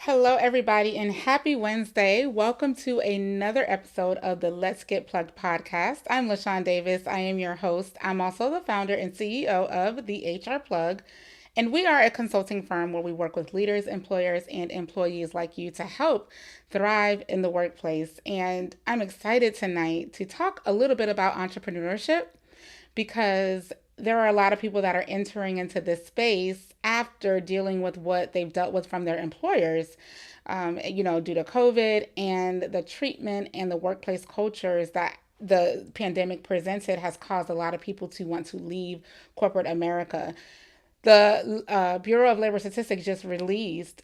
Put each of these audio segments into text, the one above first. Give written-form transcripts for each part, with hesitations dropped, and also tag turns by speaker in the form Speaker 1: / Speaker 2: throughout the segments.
Speaker 1: Hello, everybody, and happy Wednesday. Welcome to another episode of the Let's Get Plugged podcast. I'm LaShawn Davis. I am your host. I'm also the founder and CEO of the HR Plug, and we are a consulting firm where we work with leaders, employers, and employees like you to help thrive in the workplace. And I'm excited tonight to talk a little bit about entrepreneurship because there are a lot of people that are entering into this space after dealing with what they've dealt with from their employers, due to COVID and the treatment and the workplace cultures that the pandemic presented has caused a lot of people to want to leave corporate America. The Bureau of Labor Statistics just released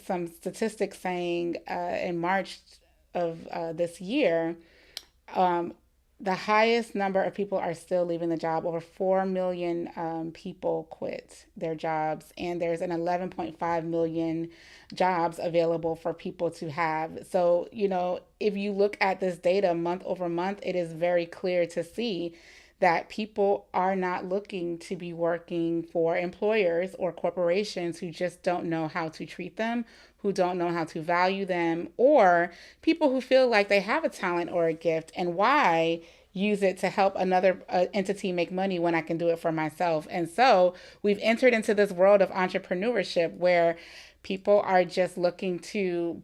Speaker 1: some statistics saying in March of this year, um, the highest number of people are still leaving the job. Over 4 million people quit their jobs, and there's an 11.5 million jobs available for people to have. So, if you look at this data month over month, it is very clear to see that people are not looking to be working for employers or corporations who just don't know how to treat them, who don't know how to value them, or people who feel like they have a talent or a gift and why use it to help another entity make money when I can do it for myself. And so we've entered into this world of entrepreneurship where people are just looking to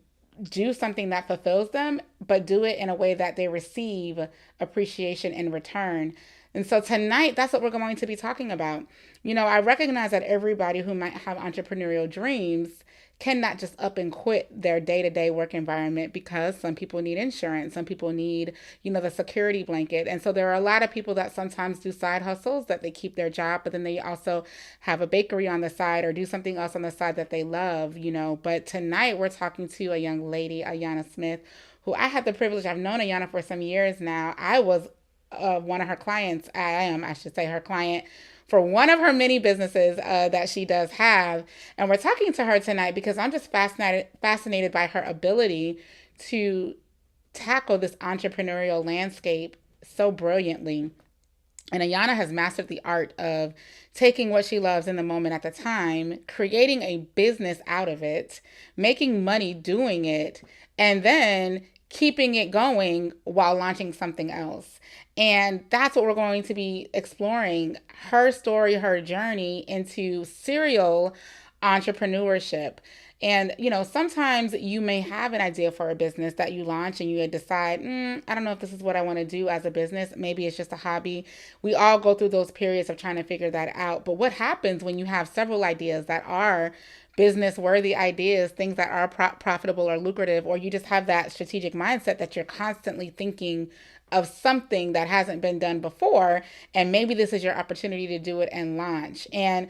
Speaker 1: do something that fulfills them, but do it in a way that they receive appreciation in return. And so tonight, that's what we're going to be talking about. I recognize that everybody who might have entrepreneurial dreams cannot just up and quit their day-to-day work environment because some people need insurance, some people need, the security blanket. And so there are a lot of people that sometimes do side hustles that they keep their job, but then they also have a bakery on the side or do something else on the side that they love. But tonight we're talking to a young lady, Ayanna Smith, who I had the privilege, I've known Ayanna for some years now. I was one of her clients. I should say, her client for one of her many businesses that she does have. And we're talking to her tonight because I'm just fascinated by her ability to tackle this entrepreneurial landscape so brilliantly. And Ayanna has mastered the art of taking what she loves in the moment at the time, creating a business out of it, making money doing it, and then keeping it going while launching something else. And that's what we're going to be exploring, her story, her journey into serial entrepreneurship. And, sometimes you may have an idea for a business that you launch and you decide, I don't know if this is what I want to do as a business. Maybe it's just a hobby. We all go through those periods of trying to figure that out. But what happens when you have several ideas that are business worthy ideas, things that are profitable or lucrative, or you just have that strategic mindset that you're constantly thinking of something that hasn't been done before, and maybe this is your opportunity to do it and launch. And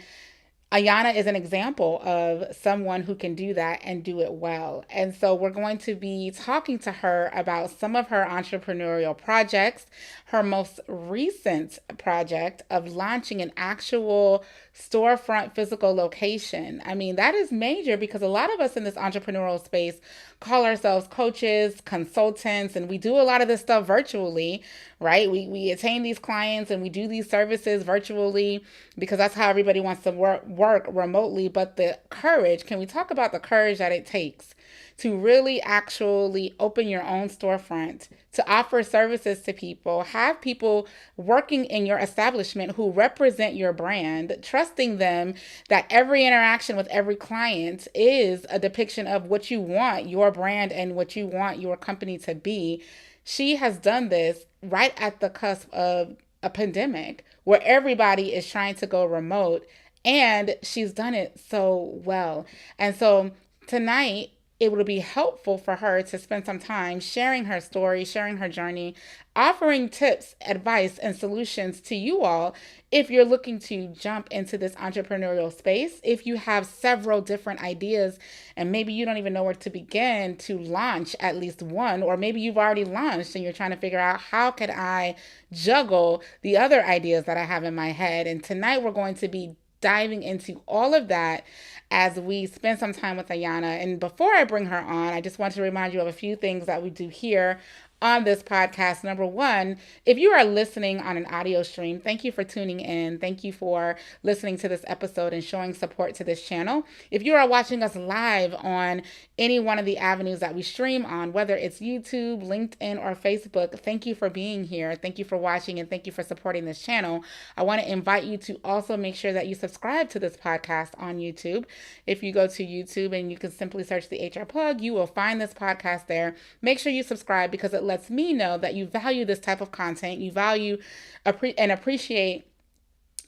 Speaker 1: Ayanna is an example of someone who can do that and do it well. And so we're going to be talking to her about some of her entrepreneurial projects, her most recent project of launching an actual storefront physical location. I mean, that is major because a lot of us in this entrepreneurial space call ourselves coaches, consultants, and we do a lot of this stuff virtually, right? We attain these clients and we do these services virtually because that's how everybody wants to work remotely. But the courage, can we talk about the courage that it takes to really actually open your own storefront, to offer services to people, have people working in your establishment who represent your brand, trusting them that every interaction with every client is a depiction of what you want your brand and what you want your company to be. She has done this right at the cusp of a pandemic where everybody is trying to go remote, and she's done it so well. And so tonight, it would be helpful for her to spend some time sharing her story, sharing her journey, offering tips, advice, and solutions to you all if you're looking to jump into this entrepreneurial space. If you have several different ideas and maybe you don't even know where to begin to launch at least one, or maybe you've already launched and you're trying to figure out how could I juggle the other ideas that I have in my head. And tonight we're going to be diving into all of that as we spend some time with Ayanna. And before I bring her on, I just want to remind you of a few things that we do here on this podcast. Number one, if you are listening on an audio stream, thank you for tuning in. Thank you for listening to this episode and showing support to this channel. If you are watching us live on any one of the avenues that we stream on, whether it's YouTube, LinkedIn, or Facebook, thank you for being here. Thank you for watching and thank you for supporting this channel. I want to invite you to also make sure that you subscribe to this podcast on YouTube. If you go to YouTube and you can simply search the HR Plug, you will find this podcast there. Make sure you subscribe because it lets me know that you value this type of content, you value and appreciate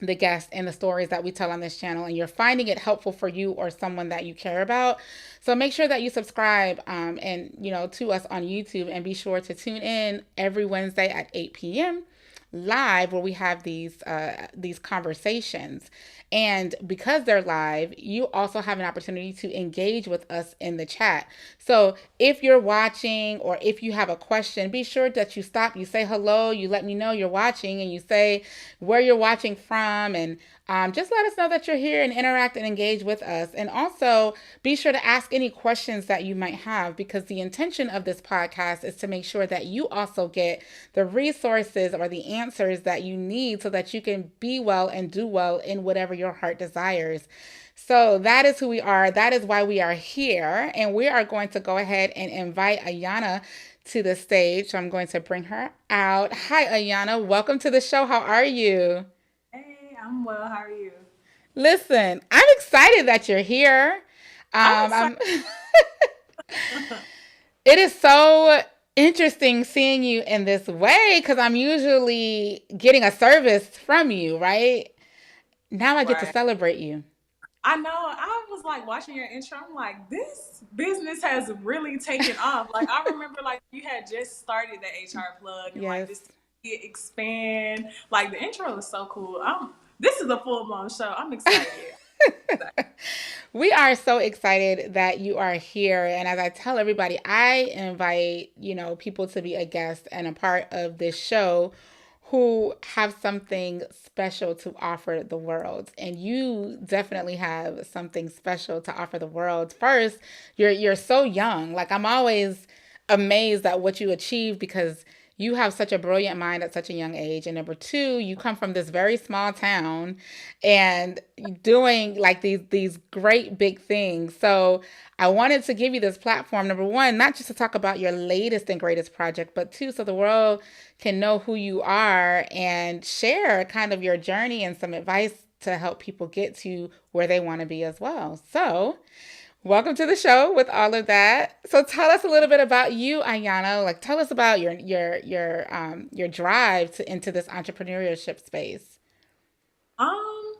Speaker 1: the guests and the stories that we tell on this channel, and you're finding it helpful for you or someone that you care about. So make sure that you subscribe and to us on YouTube, and be sure to tune in every Wednesday at 8 p.m. live, where we have these conversations. And because they're live, you also have an opportunity to engage with us in the chat. So if you're watching or if you have a question, be sure that you stop, you say hello, you let me know you're watching, and you say where you're watching from, and just let us know that you're here and interact and engage with us. And also be sure to ask any questions that you might have, because the intention of this podcast is to make sure that you also get the resources or the answers that you need so that you can be well and do well in whatever your heart desires. So that is who we are. That is why we are here. And we are going to go ahead and invite Ayanna to the stage. So I'm going to bring her out. Hi, Ayanna. Welcome to the show. How are you?
Speaker 2: Hey, I'm well. How are you?
Speaker 1: Listen, I'm excited that you're here.
Speaker 2: I'm excited.
Speaker 1: I'm It is so interesting seeing you in this way because I'm usually getting a service from you, right? Now I get to
Speaker 2: Right.
Speaker 1: celebrate you.
Speaker 2: I know. I was like watching your intro. I'm like, this business has really taken off. Like I remember, like you had just started the HR plug, and like
Speaker 1: Yes.
Speaker 2: just it expand. Like the intro is so cool. This is a full blown show. I'm excited.
Speaker 1: We are so excited that you are here. And as I tell everybody, I invite, people to be a guest and a part of this show who have something special to offer the world. And you definitely have something special to offer the world. First, you're so young. Like I'm always amazed at what you achieve because you have such a brilliant mind at such a young age. And number two, you come from this very small town and doing like these great big things. So I wanted to give you this platform, number one, not just to talk about your latest and greatest project, but two, so the world can know who you are and share kind of your journey and some advice to help people get to where they want to be as well. So welcome to the show with all of that. So tell us a little bit about you, Ayanna. Like tell us about your drive into this entrepreneurship space.
Speaker 2: Um,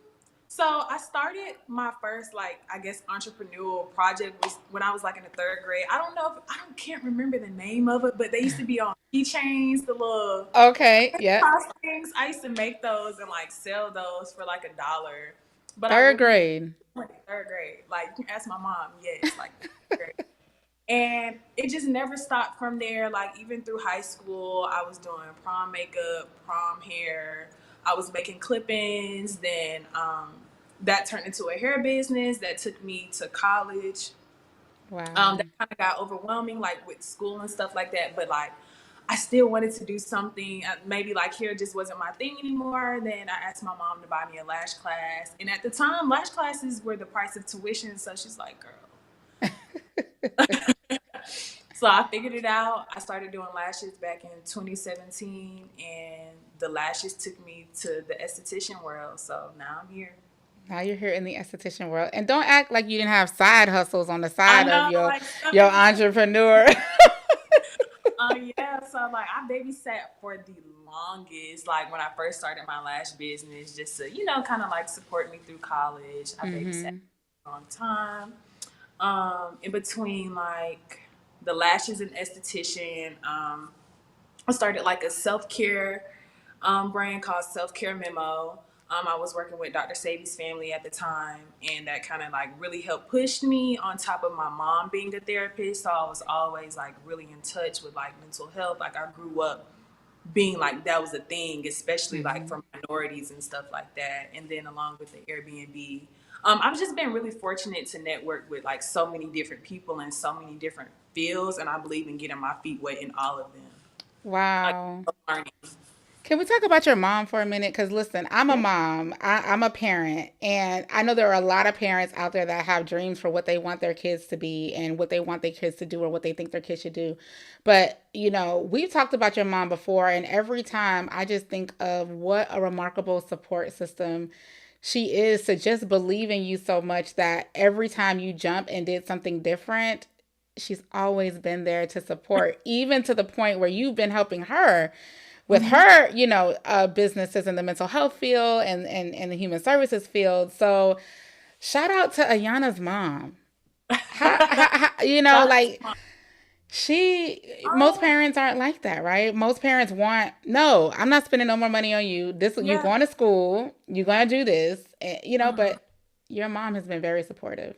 Speaker 2: so I started my first like I guess entrepreneurial project was when I was like in the third grade. I don't know if I don't can't remember the name of it, but they used to be on keychains, the little
Speaker 1: Okay, yep.
Speaker 2: cross things. I used to make those and like sell those for like $1. But I
Speaker 1: Third
Speaker 2: really
Speaker 1: grade.
Speaker 2: went to third grade. Like you can ask my mom, yes, like third grade. And it just never stopped from there. Like even through high school, I was doing prom makeup, prom hair. I was making clip-ins. Then that turned into a hair business that took me to college. That
Speaker 1: Wow.
Speaker 2: kind of got overwhelming, like with school and stuff like that. But like, I still wanted to do something. Maybe like hair just wasn't my thing anymore. Then I asked my mom to buy me a lash class, and at the time, lash classes were the price of tuition. So she's like, "Girl." So I figured it out. I started doing lashes back in 2017, and the lashes took me to the esthetician world. So now I'm here.
Speaker 1: Now you're here in the esthetician world. And don't act like you didn't have side hustles on the
Speaker 2: I
Speaker 1: side of
Speaker 2: know,
Speaker 1: your
Speaker 2: like
Speaker 1: your
Speaker 2: something.
Speaker 1: entrepreneur.
Speaker 2: Yeah. So like I babysat for the longest. Like when I first started my lash business, just to kind of like support me through college. I babysat
Speaker 1: Hmm.
Speaker 2: for a long time. In between like the lashes and esthetician, I started like a self care brand called Self Care Memo. I was working with Dr. Sadie's family at the time, and that kind of like really helped push me on top of my mom being a therapist. So I was always like really in touch with like mental health. Like I grew up being like that was a thing, especially like
Speaker 1: Hmm.
Speaker 2: for minorities and stuff like that. And then along with the Airbnb, I've just been really fortunate to network with like so many different people in so many different fields, and I believe in getting my feet wet in all of them. like
Speaker 1: Wow.
Speaker 2: learning.
Speaker 1: Can we talk about your mom for a minute? Because listen, I'm a
Speaker 2: Yeah.
Speaker 1: mom, I'm a parent, and I know there are a lot of parents out there that have dreams for what they want their kids to be and what they want their kids to do or what they think their kids should do. But, we've talked about your mom before, and every time I just think of what a remarkable support system she is to just believe in you so much that every time you jump and did something different, she's always been there to support, even to the point where you've been helping her with
Speaker 2: Hmm.
Speaker 1: her, businesses in the mental health field and the human services field. So shout out to Ayanna's mom.
Speaker 2: That's
Speaker 1: Like most
Speaker 2: um,
Speaker 1: parents aren't like that, right? Most parents want, no, I'm not spending no more money on you. You're
Speaker 2: yeah.
Speaker 1: going to school, you're going to do this,
Speaker 2: Mhm.
Speaker 1: but your mom has been very supportive.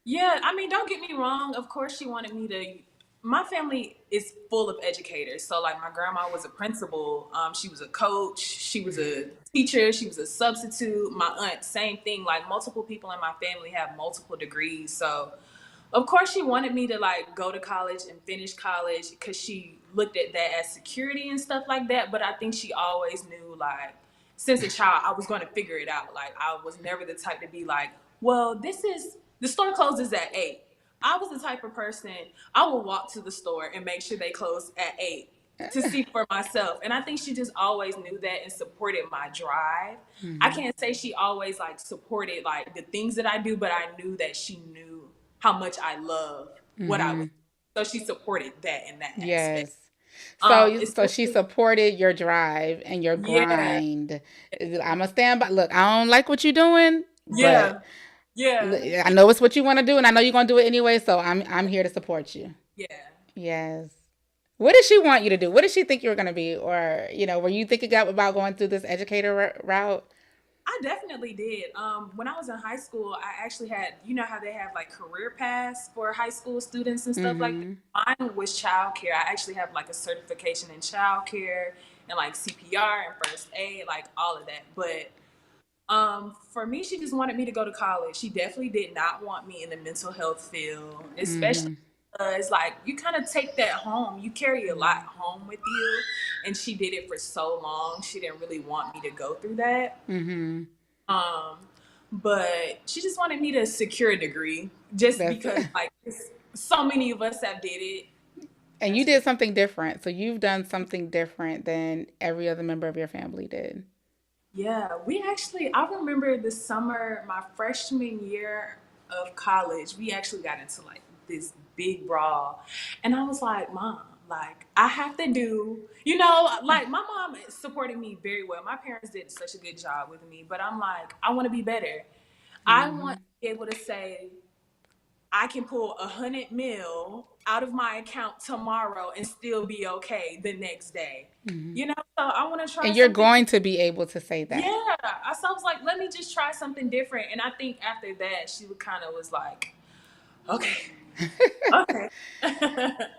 Speaker 2: Yeah, I mean, don't get me wrong. Of course, she wanted me to. My family is full of educators. So, like, my grandma was a principal. She was a coach. She was a teacher. She was a substitute. My aunt, same thing. Like, multiple people in my family have multiple degrees. So, of course, she wanted me to like go to college and finish college because she looked at that as security and stuff like that. But I think she always knew, like, since a child, I was going to figure it out. Like, I was never the type to be like, well, this is the store closes at 8. I was the type of person I would walk to the store and make sure they closed at 8 to see for myself. And I think she just always knew that and supported my drive. I
Speaker 1: Hmm.
Speaker 2: can't say she always like supported like the things that I do, but I knew that she knew how much I love what I was.
Speaker 1: Hmm.
Speaker 2: So she supported that in that aspect.
Speaker 1: Yes. So she
Speaker 2: Especially
Speaker 1: supported your drive and your
Speaker 2: yeah,
Speaker 1: grind. I'm a stand by. Look, I don't like what you're doing, but
Speaker 2: yeah, yeah,
Speaker 1: I know it's what you want to do, and I know you're gonna do it anyway. So I'm here to support you.
Speaker 2: yeah.
Speaker 1: Yes. What did she want you to do? What did she think you were gonna be, or were you thinking about going through this educator route?
Speaker 2: I definitely did. When I was in high school, I actually had, you know how they have like career paths for high school students and stuff like that.
Speaker 1: Mm-hmm.
Speaker 2: Mine was childcare. I actually have like a certification in childcare and like CPR and first aid, like all of that. But for me, she just wanted me to go to college. She definitely did not want me in the mental health field, especially
Speaker 1: Mm-hmm.
Speaker 2: because like you kind of take that home. You carry a lot home with you, and she did it for so long. She didn't really want me to go through that.
Speaker 1: Mm-hmm.
Speaker 2: Um, but she just wanted me to secure a degree, just
Speaker 1: That's
Speaker 2: because like so many of us have did it.
Speaker 1: and you
Speaker 2: That's
Speaker 1: did
Speaker 2: just
Speaker 1: something different. So you've done something different than every other member of your family did.
Speaker 2: yeah. We actually, I remember the summer, my freshman year of college, we actually got into like this big brawl, and I was like, Mom, like I have to do, like my mom supported me very well. My parents did such a good job with me, but I'm like, I want to be better. I want
Speaker 1: Mm-hmm.
Speaker 2: to be able to say I can pull 100 mil out of my account tomorrow and still be okay the next day.
Speaker 1: Mm-hmm.
Speaker 2: So I want to try
Speaker 1: And you're
Speaker 2: something.
Speaker 1: going to be able to say that.
Speaker 2: Yeah, so I was like, let me just try something different. And I think after that, she would kind of was like, okay, okay.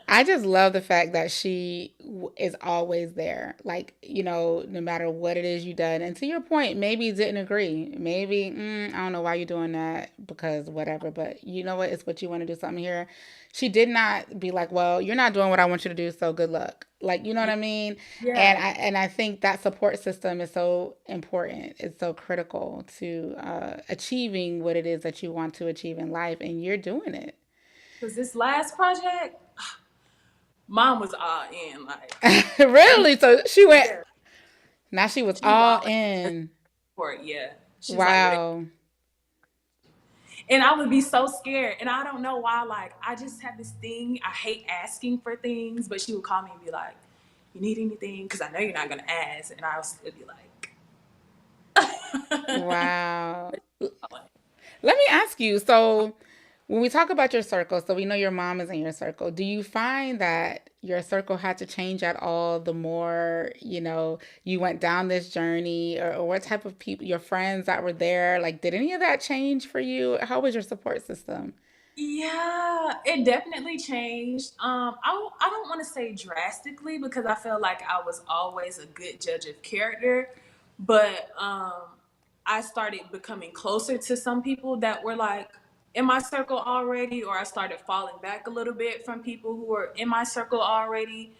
Speaker 1: I just love the fact that she is always there. Like, no matter what it is you done. And to your point, maybe you didn't agree. Maybe, I don't know why you're doing that because whatever, but you know what? It's what you want to do something here. She did not be like, well, you're not doing what I want you to do, so good luck. Like, you know what I mean? And
Speaker 2: Yeah,
Speaker 1: I think that support system is so important. It's so critical to achieving what it is that you want to achieve in life, and you're doing it.
Speaker 2: because this last project, mom was all in. Like,
Speaker 1: Really? So she went.
Speaker 2: yeah,
Speaker 1: Now she was
Speaker 2: she was
Speaker 1: all
Speaker 2: all in
Speaker 1: in.
Speaker 2: for it. Yeah, she's like, whatever.
Speaker 1: Wow.
Speaker 2: And I would be so scared. And I don't know why. Like, I just have this thing. I hate asking for things, but she would call me and be like, you need anything? Because I know you're not going to ask. And I'll still be like,
Speaker 1: Wow. Let me ask you. So, when we talk about your circle, so we know your mom is in your circle. Do you find that your circle had to change at all the more, you went down this journey or what type of people, your friends that were there, like, did any of that change for you? How was your support system?
Speaker 2: yeah, it definitely changed. I don't want to say drastically because I feel like I was always a good judge of character, but I started becoming closer to some people that were like in my circle already, or I started falling back a little bit from people who were in my circle already.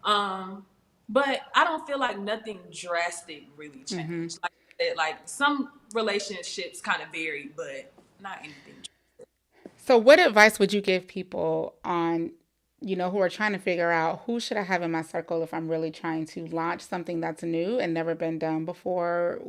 Speaker 2: Um, But I don't feel like nothing drastic really
Speaker 1: Mm-hmm.
Speaker 2: changed. Like I said, like some relationships kind of vary, but not anything.
Speaker 1: So, what advice would you give people on, who are trying to figure out who should I have in my circle if I'm really trying to launch something that's new and never been done before?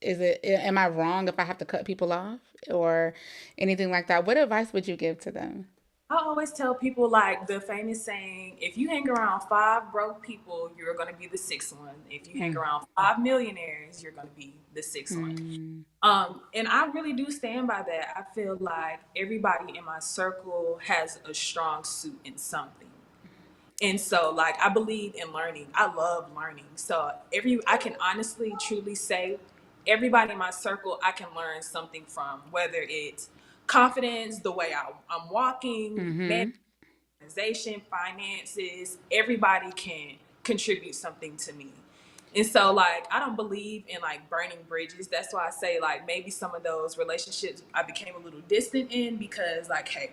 Speaker 1: Am I wrong if I have to cut people off or anything like that? What advice would you give to them?
Speaker 2: I always tell people like the famous saying, if you hang around five broke people, you're going to be the sixth one. If you hang
Speaker 1: Mm,
Speaker 2: around five millionaires, you're going to be the sixth one.
Speaker 1: mm,
Speaker 2: And I really do stand by that. I feel like everybody in my circle has a strong suit in something. And so like I believe in learning. I love learning. So I can honestly truly say everybody in my circle I can learn something from, whether it's confidence, the way I'm walking,
Speaker 1: mm-hmm.
Speaker 2: organization, finances, everybody can contribute something to me. And so like I don't believe in like burning bridges. That's why I say like maybe some of those relationships I became a little distant in because like, hey,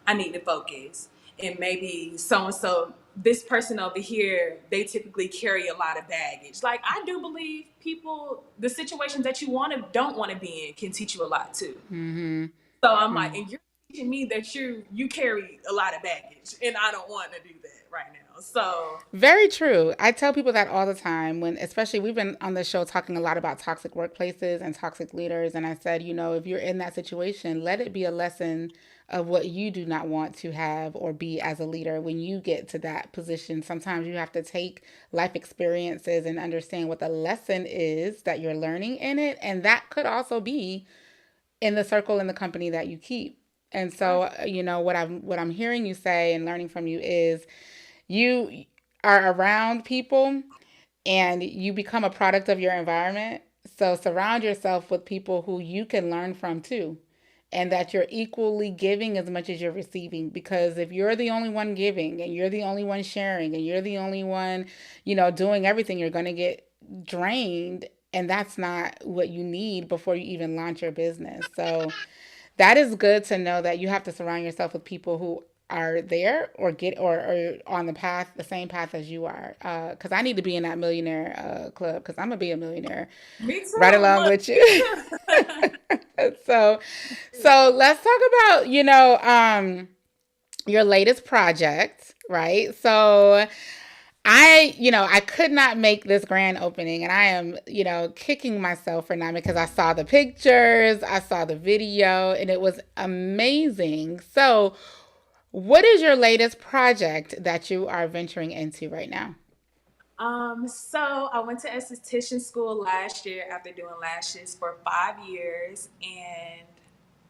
Speaker 2: I need to focus. And maybe so and so, this person over here, they typically carry a lot of baggage. Like I do believe people, the situations that you don't want to be in can teach you a lot too.
Speaker 1: Mm-hmm.
Speaker 2: So I'm like,
Speaker 1: Mm.
Speaker 2: and you're teaching me that you carry a lot of baggage, and I don't want to do that right now. So
Speaker 1: Very true. I tell people that all the time when, especially, we've been on the show talking a lot about toxic workplaces and toxic leaders. And I said, if you're in that situation, let it be a lesson of what you do not want to have or be as a leader when you get to that position. Sometimes you have to take life experiences and understand what the lesson is that you're learning in it. And that could also be in the circle in the company that you keep. And
Speaker 2: right,
Speaker 1: so, what I'm hearing you say and learning from you is you are around people and you become a product of your environment. So surround yourself with people who you can learn from too. And that you're equally giving as much as you're receiving. Because if you're the only one giving and you're the only one sharing and you're the only one, doing everything, you're going to get drained. And that's not what you need before you even launch your business. So that is good to know that you have to surround yourself with people who are there or or on the path, the same path as you are. Because I need to be in that millionaire club because I'm gonna be a millionaire
Speaker 2: me
Speaker 1: right
Speaker 2: too.
Speaker 1: along
Speaker 2: Look,
Speaker 1: with
Speaker 2: me
Speaker 1: you.
Speaker 2: too.
Speaker 1: so, so let's talk about your latest project, right? So I could not make this grand opening, and I am, kicking myself for not because I saw the pictures, I saw the video, and it was amazing. So, what is your latest project that you are venturing into right now?
Speaker 2: So I went to esthetician school last year after doing lashes for 5 years, and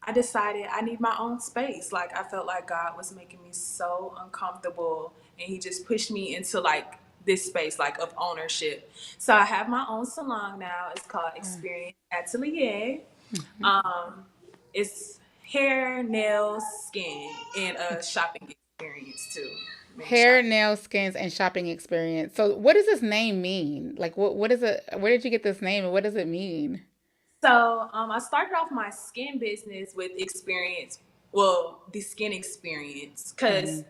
Speaker 2: I decided I need my own space. Like I felt like God was making me so uncomfortable, and He just pushed me into like this space like of ownership. So I have my own salon now. It's called Experience Atelier.
Speaker 1: Mhm.
Speaker 2: Um, it's hair, nails, skin, and a shopping experience too. Mini
Speaker 1: Hair,
Speaker 2: shop.
Speaker 1: nails, skins, and shopping experience. So, what does this name mean? Like, what is it? Where did you get this name, and what does it mean?
Speaker 2: So I started off my skin business with experience, well, the skin experience,
Speaker 1: Mm-hmm.
Speaker 2: because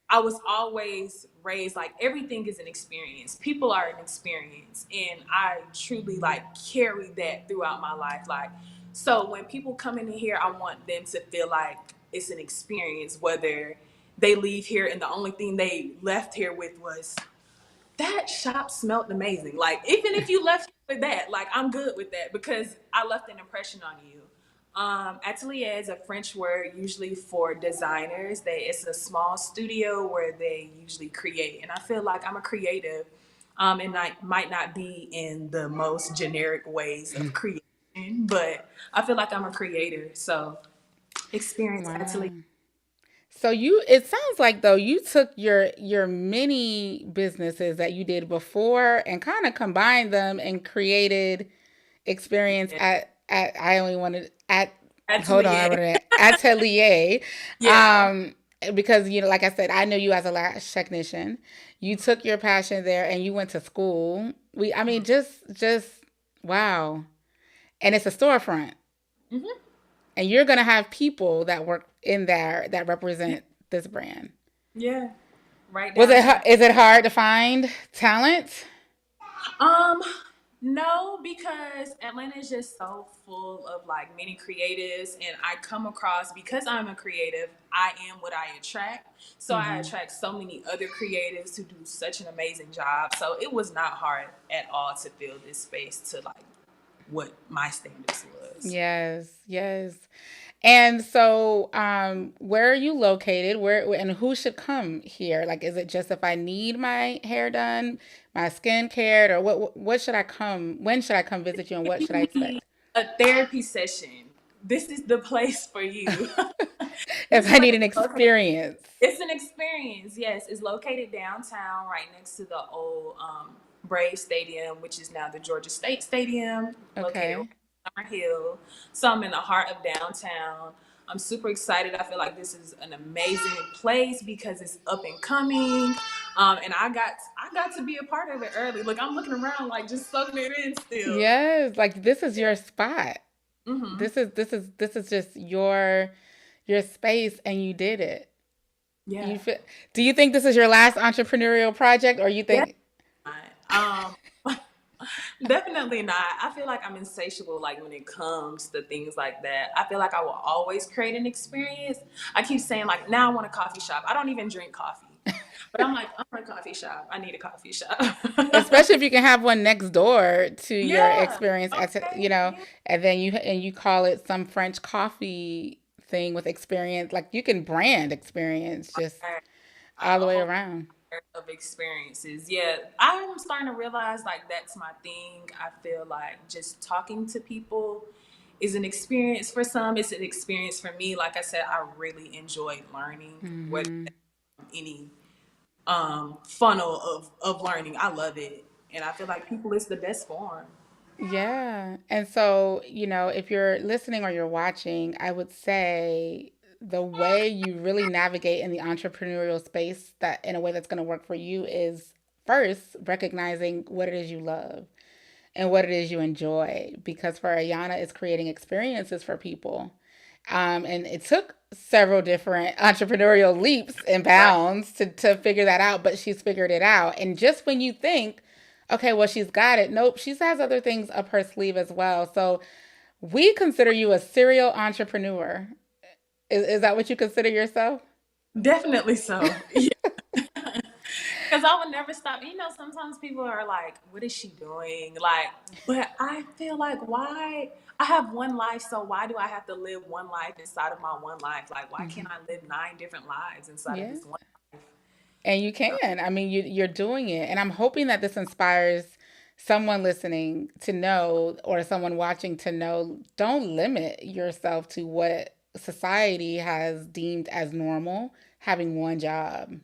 Speaker 2: I was always raised like everything is an experience. People are an experience, and I truly like carry that throughout my life. Like, so when people come in here, I want them to feel like it's an experience, whether they leave here and the only thing they left here with was that shop smelled amazing. Like, even if you left with that, like, I'm good with that because I left an impression on you. Atelier is a French word usually for designers. It's a small studio where they usually create. And I feel like I'm a creative, and I might not be in the most generic ways of creation, but I feel like I'm a creator. So, experience Atelier.
Speaker 1: Wow. So it sounds like though you took your mini businesses that you did before and kind of combined them and created experience
Speaker 2: Yeah.
Speaker 1: at I only wanted at hold on I
Speaker 2: Atelier.
Speaker 1: wanted at atelier,
Speaker 2: Yeah.
Speaker 1: um because like I said I know you as a lash technician. You took your passion there and you went to school. I mean just wow, and it's a storefront
Speaker 2: Hmm.
Speaker 1: and you're gonna have people that work in there that
Speaker 2: Yeah.
Speaker 1: represent this brand.
Speaker 2: Yeah. Right
Speaker 1: Was it
Speaker 2: downtown.
Speaker 1: is it hard to find talent?
Speaker 2: Um, no, because Atlanta is just so full of like many creatives, and I come across because I'm a creative, I am what I attract. So I
Speaker 1: Mm-hmm.
Speaker 2: attract so many other creatives who do such an amazing job. So it was not hard at all to fill this space to like what my standards was.
Speaker 1: Yes, yes. And so, where are you located? Where and who should come here? Like, is it just if I need my hair done, my skin cared, or what should I come? When should I come visit you, and what
Speaker 2: If
Speaker 1: should I
Speaker 2: you need
Speaker 1: expect?
Speaker 2: a therapy session, this is the place for you.
Speaker 1: If
Speaker 2: This
Speaker 1: I
Speaker 2: place
Speaker 1: need an
Speaker 2: is located.
Speaker 1: experience.
Speaker 2: It's an experience, yes. It's located downtown, right next to the old Brave Stadium, which is now the Georgia State Stadium, located
Speaker 1: Okay.
Speaker 2: right on Summer Hill. So I'm in the heart of downtown. I'm super excited. I feel like this is an amazing place because it's up and coming, and I got to be a part of it early. Look, I'm looking around like just soaking it in still.
Speaker 1: Yes, like this is your spot.
Speaker 2: Hmm.
Speaker 1: This is just your space, and you did it.
Speaker 2: Yeah.
Speaker 1: You feel, do you think this is your last entrepreneurial project, or you
Speaker 2: Yeah.
Speaker 1: think
Speaker 2: Um, Definitely not. I feel like I'm insatiable, like when it comes to things like that. I feel like I will always create an experience. I keep saying, like, now I want a coffee shop. I don't even drink coffee. But I'm like, I want a coffee shop. I need a coffee shop.
Speaker 1: especially if you can have one next door to your
Speaker 2: Yeah.
Speaker 1: experience at
Speaker 2: Okay. Yeah.
Speaker 1: and then you call it some French coffee thing with experience, like you can brand experience just all the
Speaker 2: A
Speaker 1: way
Speaker 2: whole
Speaker 1: around.
Speaker 2: of experiences. Yeah. I'm starting to realize like that's my thing. I feel like just talking to people is an experience for some. It's an experience for me. Like I said, I really enjoy learning, whether
Speaker 1: Hmm.
Speaker 2: any funnel of learning. I love it. And I feel like people is the best form.
Speaker 1: Yeah. And so, if you're listening or you're watching, I would say the way you really navigate in the entrepreneurial space that in a way that's going to work for you is first recognizing what it is you love and what it is you enjoy. Because for Ayanna, it's creating experiences for people. And it took several different entrepreneurial leaps and
Speaker 2: Right.
Speaker 1: bounds to figure that out, but she's figured it out. And just when you think, okay, well, she's got it, nope, she has other things up her sleeve as well. So we consider you a serial entrepreneur. Is that what you consider yourself?
Speaker 2: Definitely so. Yeah. Because I would never stop. You know, sometimes people are like, what is she doing? Like, but I feel like, why? I have one life, so why do I have to live one life inside of my one life? Like, why
Speaker 1: Hmm.
Speaker 2: can't I live nine different lives inside of
Speaker 1: Yeah.
Speaker 2: this one life?
Speaker 1: And you
Speaker 2: So,
Speaker 1: can. I mean, you're doing it. And I'm hoping that this inspires someone listening to know, or someone watching to know, don't limit yourself to what society has deemed as normal, having one job.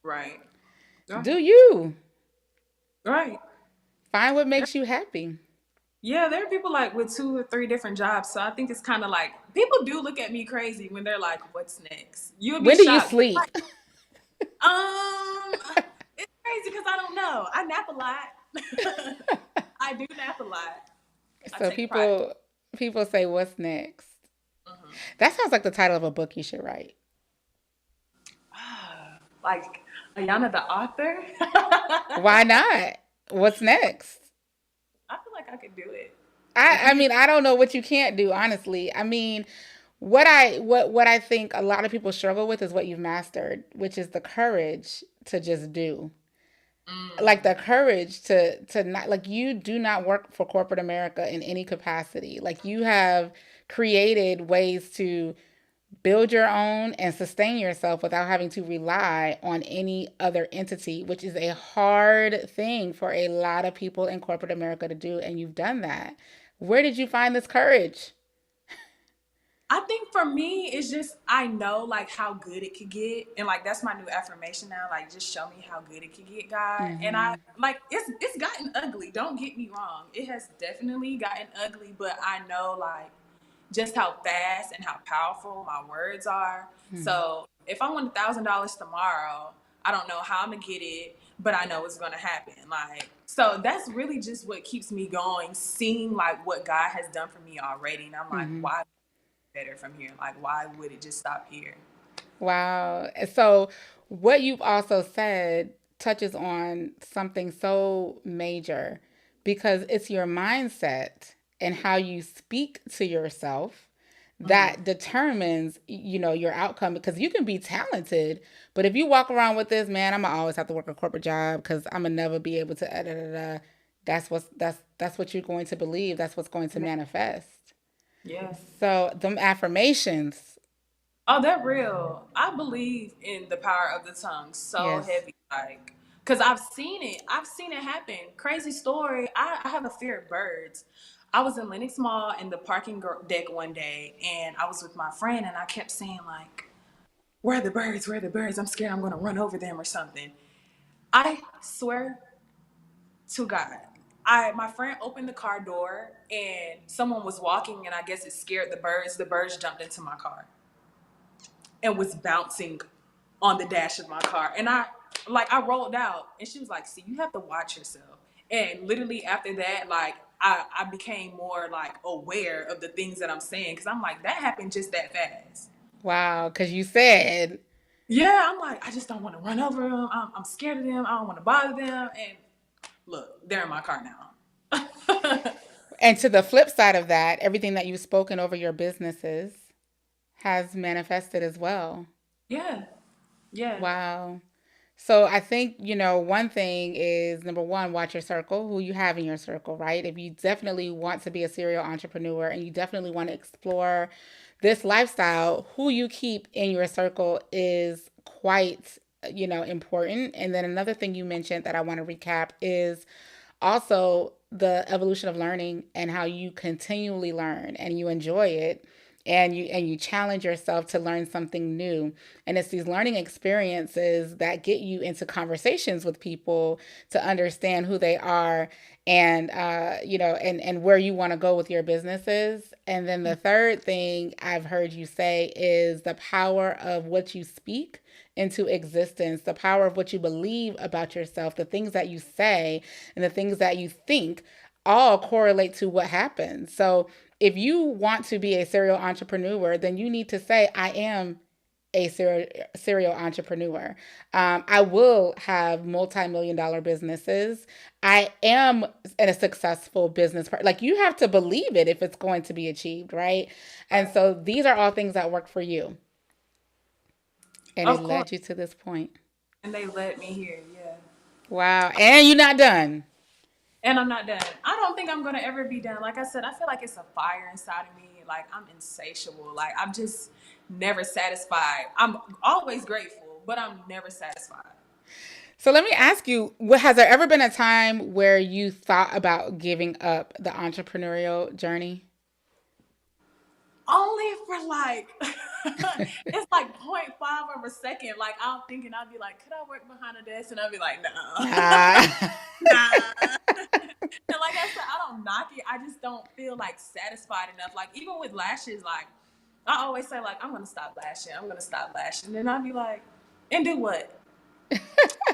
Speaker 2: right.
Speaker 1: Do
Speaker 2: Right.
Speaker 1: you
Speaker 2: Right.
Speaker 1: find what makes you happy?
Speaker 2: Yeah, there are people like with two or three different jobs. So I think it's kind of like people do look at me crazy when they're like, "What's next?" You would be
Speaker 1: When do you
Speaker 2: shocked.
Speaker 1: sleep?
Speaker 2: It's crazy because I don't know. I nap a lot. I do nap a lot. I
Speaker 1: So
Speaker 2: take pride.
Speaker 1: people say, "What's next?"
Speaker 2: Hmm.
Speaker 1: That sounds like the title of a book you should write.
Speaker 2: Like Ayanna, the author. I
Speaker 1: Why not? What's next?
Speaker 2: feel like I could do it. Like
Speaker 1: I
Speaker 2: you.
Speaker 1: mean, I don't know what you can't do, honestly. I mean, what I think a lot of people struggle with is what you've mastered, which is the courage to just do. Like the
Speaker 2: Mm,
Speaker 1: courage to not, like, you do not work for corporate America in any capacity. Like, you have created ways to build your own and sustain yourself without having to rely on any other entity, which is a hard thing for a lot of people in corporate America to do. And you've done that. Where did you find this courage?
Speaker 2: I think for me, it's just I know like how good it could get, and like that's my new affirmation now. Like, just show me how good it could get, God. And I
Speaker 1: Mm-hmm.
Speaker 2: like it's gotten ugly. Don't get me wrong; it has definitely gotten ugly. But I know like just how fast and how powerful my words are.
Speaker 1: Mm-hmm.
Speaker 2: So if I want $1,000 tomorrow, I don't know how I'm gonna get it, but I know it's gonna happen. Like, so that's really just what keeps me going, seeing like what God has done for me already. And I'm like,
Speaker 1: Mm-hmm.
Speaker 2: why better from here? Like, why would it just stop here?
Speaker 1: Wow. So, what you've also said touches on something so major because it's your mindset and how you speak to yourself
Speaker 2: Mm-hmm.
Speaker 1: that determines, your outcome, because you can be talented, but if you walk around with this, man, I'm gonna always have to work a corporate job because I'm gonna never be able to that's what you're going to believe. That's what's going to manifest.
Speaker 2: Yeah.
Speaker 1: So them affirmations.
Speaker 2: Oh, they're real. I believe in the power of the tongue so
Speaker 1: Yes.
Speaker 2: heavy, like, cause I've seen it. I've seen it happen. Crazy story. I have a fear of birds. I was in Lenox Mall in the parking deck one day, and I was with my friend, and I kept saying like, "Where are the birds? Where are the birds? I'm scared I'm gonna run over them or something." I swear to God. My friend opened the car door and someone was walking and I guess it scared the birds. The birds jumped into my car and was bouncing on the dash of my car. And I rolled out and she was like, "See, you have to watch yourself." And literally after that, like I became more like aware of the things that I'm saying because I'm like, that happened just that fast.
Speaker 1: Wow, because you said.
Speaker 2: Yeah, I'm like, I just don't want to run over them. I'm scared of them. I don't want to bother them. And look, they're in my car now.
Speaker 1: And to the flip side of that, everything that you've spoken over your businesses has manifested as well.
Speaker 2: Yeah, yeah.
Speaker 1: Wow. So I think, one thing is number one, watch your circle, who you have in your circle, right? If you definitely want to be a serial entrepreneur and you definitely want to explore this lifestyle, who you keep in your circle is quite, important. And then another thing you mentioned that I want to recap is also the evolution of learning and how you continually learn and you enjoy it, and you challenge yourself to learn something new. And it's these learning experiences that get you into conversations with people to understand who they are, and and where you want to go with your businesses. And then the third thing I've heard you say is the power of what you speak into existence, the power of what you believe about yourself, the things that you say and the things that you think all correlate to what happens. So if you want to be a serial entrepreneur, then you need to say, I am a serial entrepreneur. I will have multi-million dollar businesses. I am a successful business partner. Like, you have to believe it if it's going to be achieved, right? And
Speaker 2: Right.
Speaker 1: so these are all things that work for you. And it
Speaker 2: Of course.
Speaker 1: led you to this point.
Speaker 2: And they let me hear, yeah.
Speaker 1: Wow. And you're not done.
Speaker 2: And I'm not done. I don't think I'm gonna ever be done. Like I said, I feel like it's a fire inside of me. Like I'm insatiable. Like I'm just never satisfied. I'm always grateful, but I'm never satisfied.
Speaker 1: So let me ask you, has there ever been a time where you thought about giving up the entrepreneurial journey?
Speaker 2: Only for like it's like point 0.5 of a second. Like I'm thinking I'll be like, could I work behind a desk? And I'll be like, no.
Speaker 1: Ah.
Speaker 2: Nah. And like I said, I don't knock it. I just don't feel like satisfied enough. Like even with lashes, like I always say, like, I'm gonna stop lashing. I'm gonna stop lashing. And then I'll be like, and do what?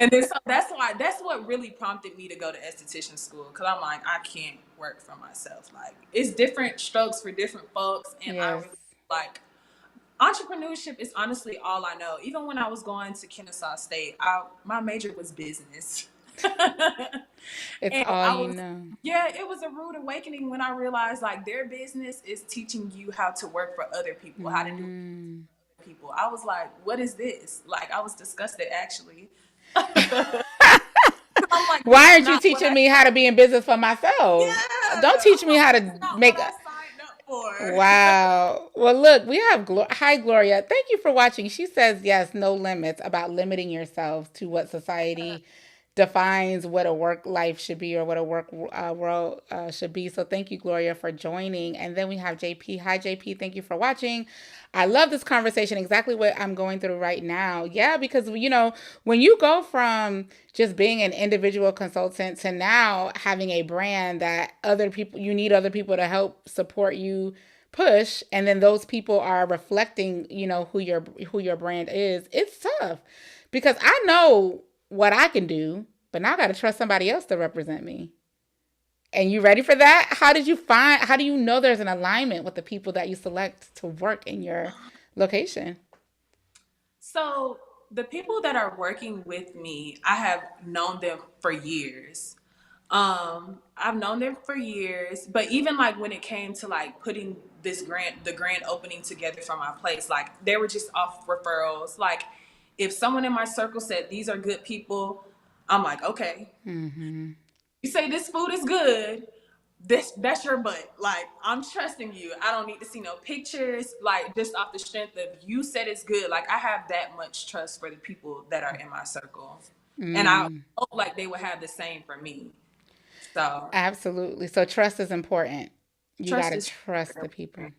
Speaker 2: And then so that's what really prompted me to go to esthetician school. Cause I'm like, I can't work for myself. Like it's different strokes for different folks. And I
Speaker 1: Yes.
Speaker 2: really like entrepreneurship is honestly all I know. Even when I was going to Kennesaw State, my major was business.
Speaker 1: It's
Speaker 2: And
Speaker 1: all
Speaker 2: I
Speaker 1: you
Speaker 2: was,
Speaker 1: know.
Speaker 2: yeah, it was a rude awakening when I realized like their business is teaching you how to work for other people, how to do
Speaker 1: Mm.
Speaker 2: people. I was like, what is this? Like I was disgusted actually. I'm like, this
Speaker 1: Why
Speaker 2: is
Speaker 1: aren't you
Speaker 2: not what
Speaker 1: teaching
Speaker 2: I,
Speaker 1: me how to be in business for myself? Don't
Speaker 2: yeah.
Speaker 1: teach
Speaker 2: I'm
Speaker 1: me
Speaker 2: like,
Speaker 1: how
Speaker 2: this
Speaker 1: to
Speaker 2: is not what
Speaker 1: make
Speaker 2: I
Speaker 1: a.
Speaker 2: signed up for.
Speaker 1: Wow. Well, look, we have Hi, Gloria. Thank you for watching. She says, yes, no limits, about limiting yourself to what society defines what a work life should be, or what a work world should be. So thank you, Gloria, for joining. And then we have JP. Hi, JP. Thank you for watching. I love this conversation. Exactly what I'm going through right now. Yeah, because, when you go from just being an individual consultant to now having a brand that you need other people to help support you push, and then those people are reflecting, who your brand is. It's tough because I know what I can do, but now I got to trust somebody else to represent me. And you ready for that? How do you know there's an alignment with the people that you select to work in your location?
Speaker 2: So the people that are working with me, I have known them for years. I've known them for years, but even like when it came to like putting the grand opening together for my place, like they were just off referrals. Like if someone in my circle said these are good people, I'm like, okay,
Speaker 1: Mm-hmm.
Speaker 2: you say this food is good, that's your butt. Like I'm trusting you. I don't need to see no pictures. Like just off the strength of you said it's good. Like I have that much trust for the people that are in my circle, and I
Speaker 1: Mm,
Speaker 2: hope like they would have the same for me. So
Speaker 1: absolutely. So trust is important. You got
Speaker 2: trust
Speaker 1: to
Speaker 2: is
Speaker 1: trust the people.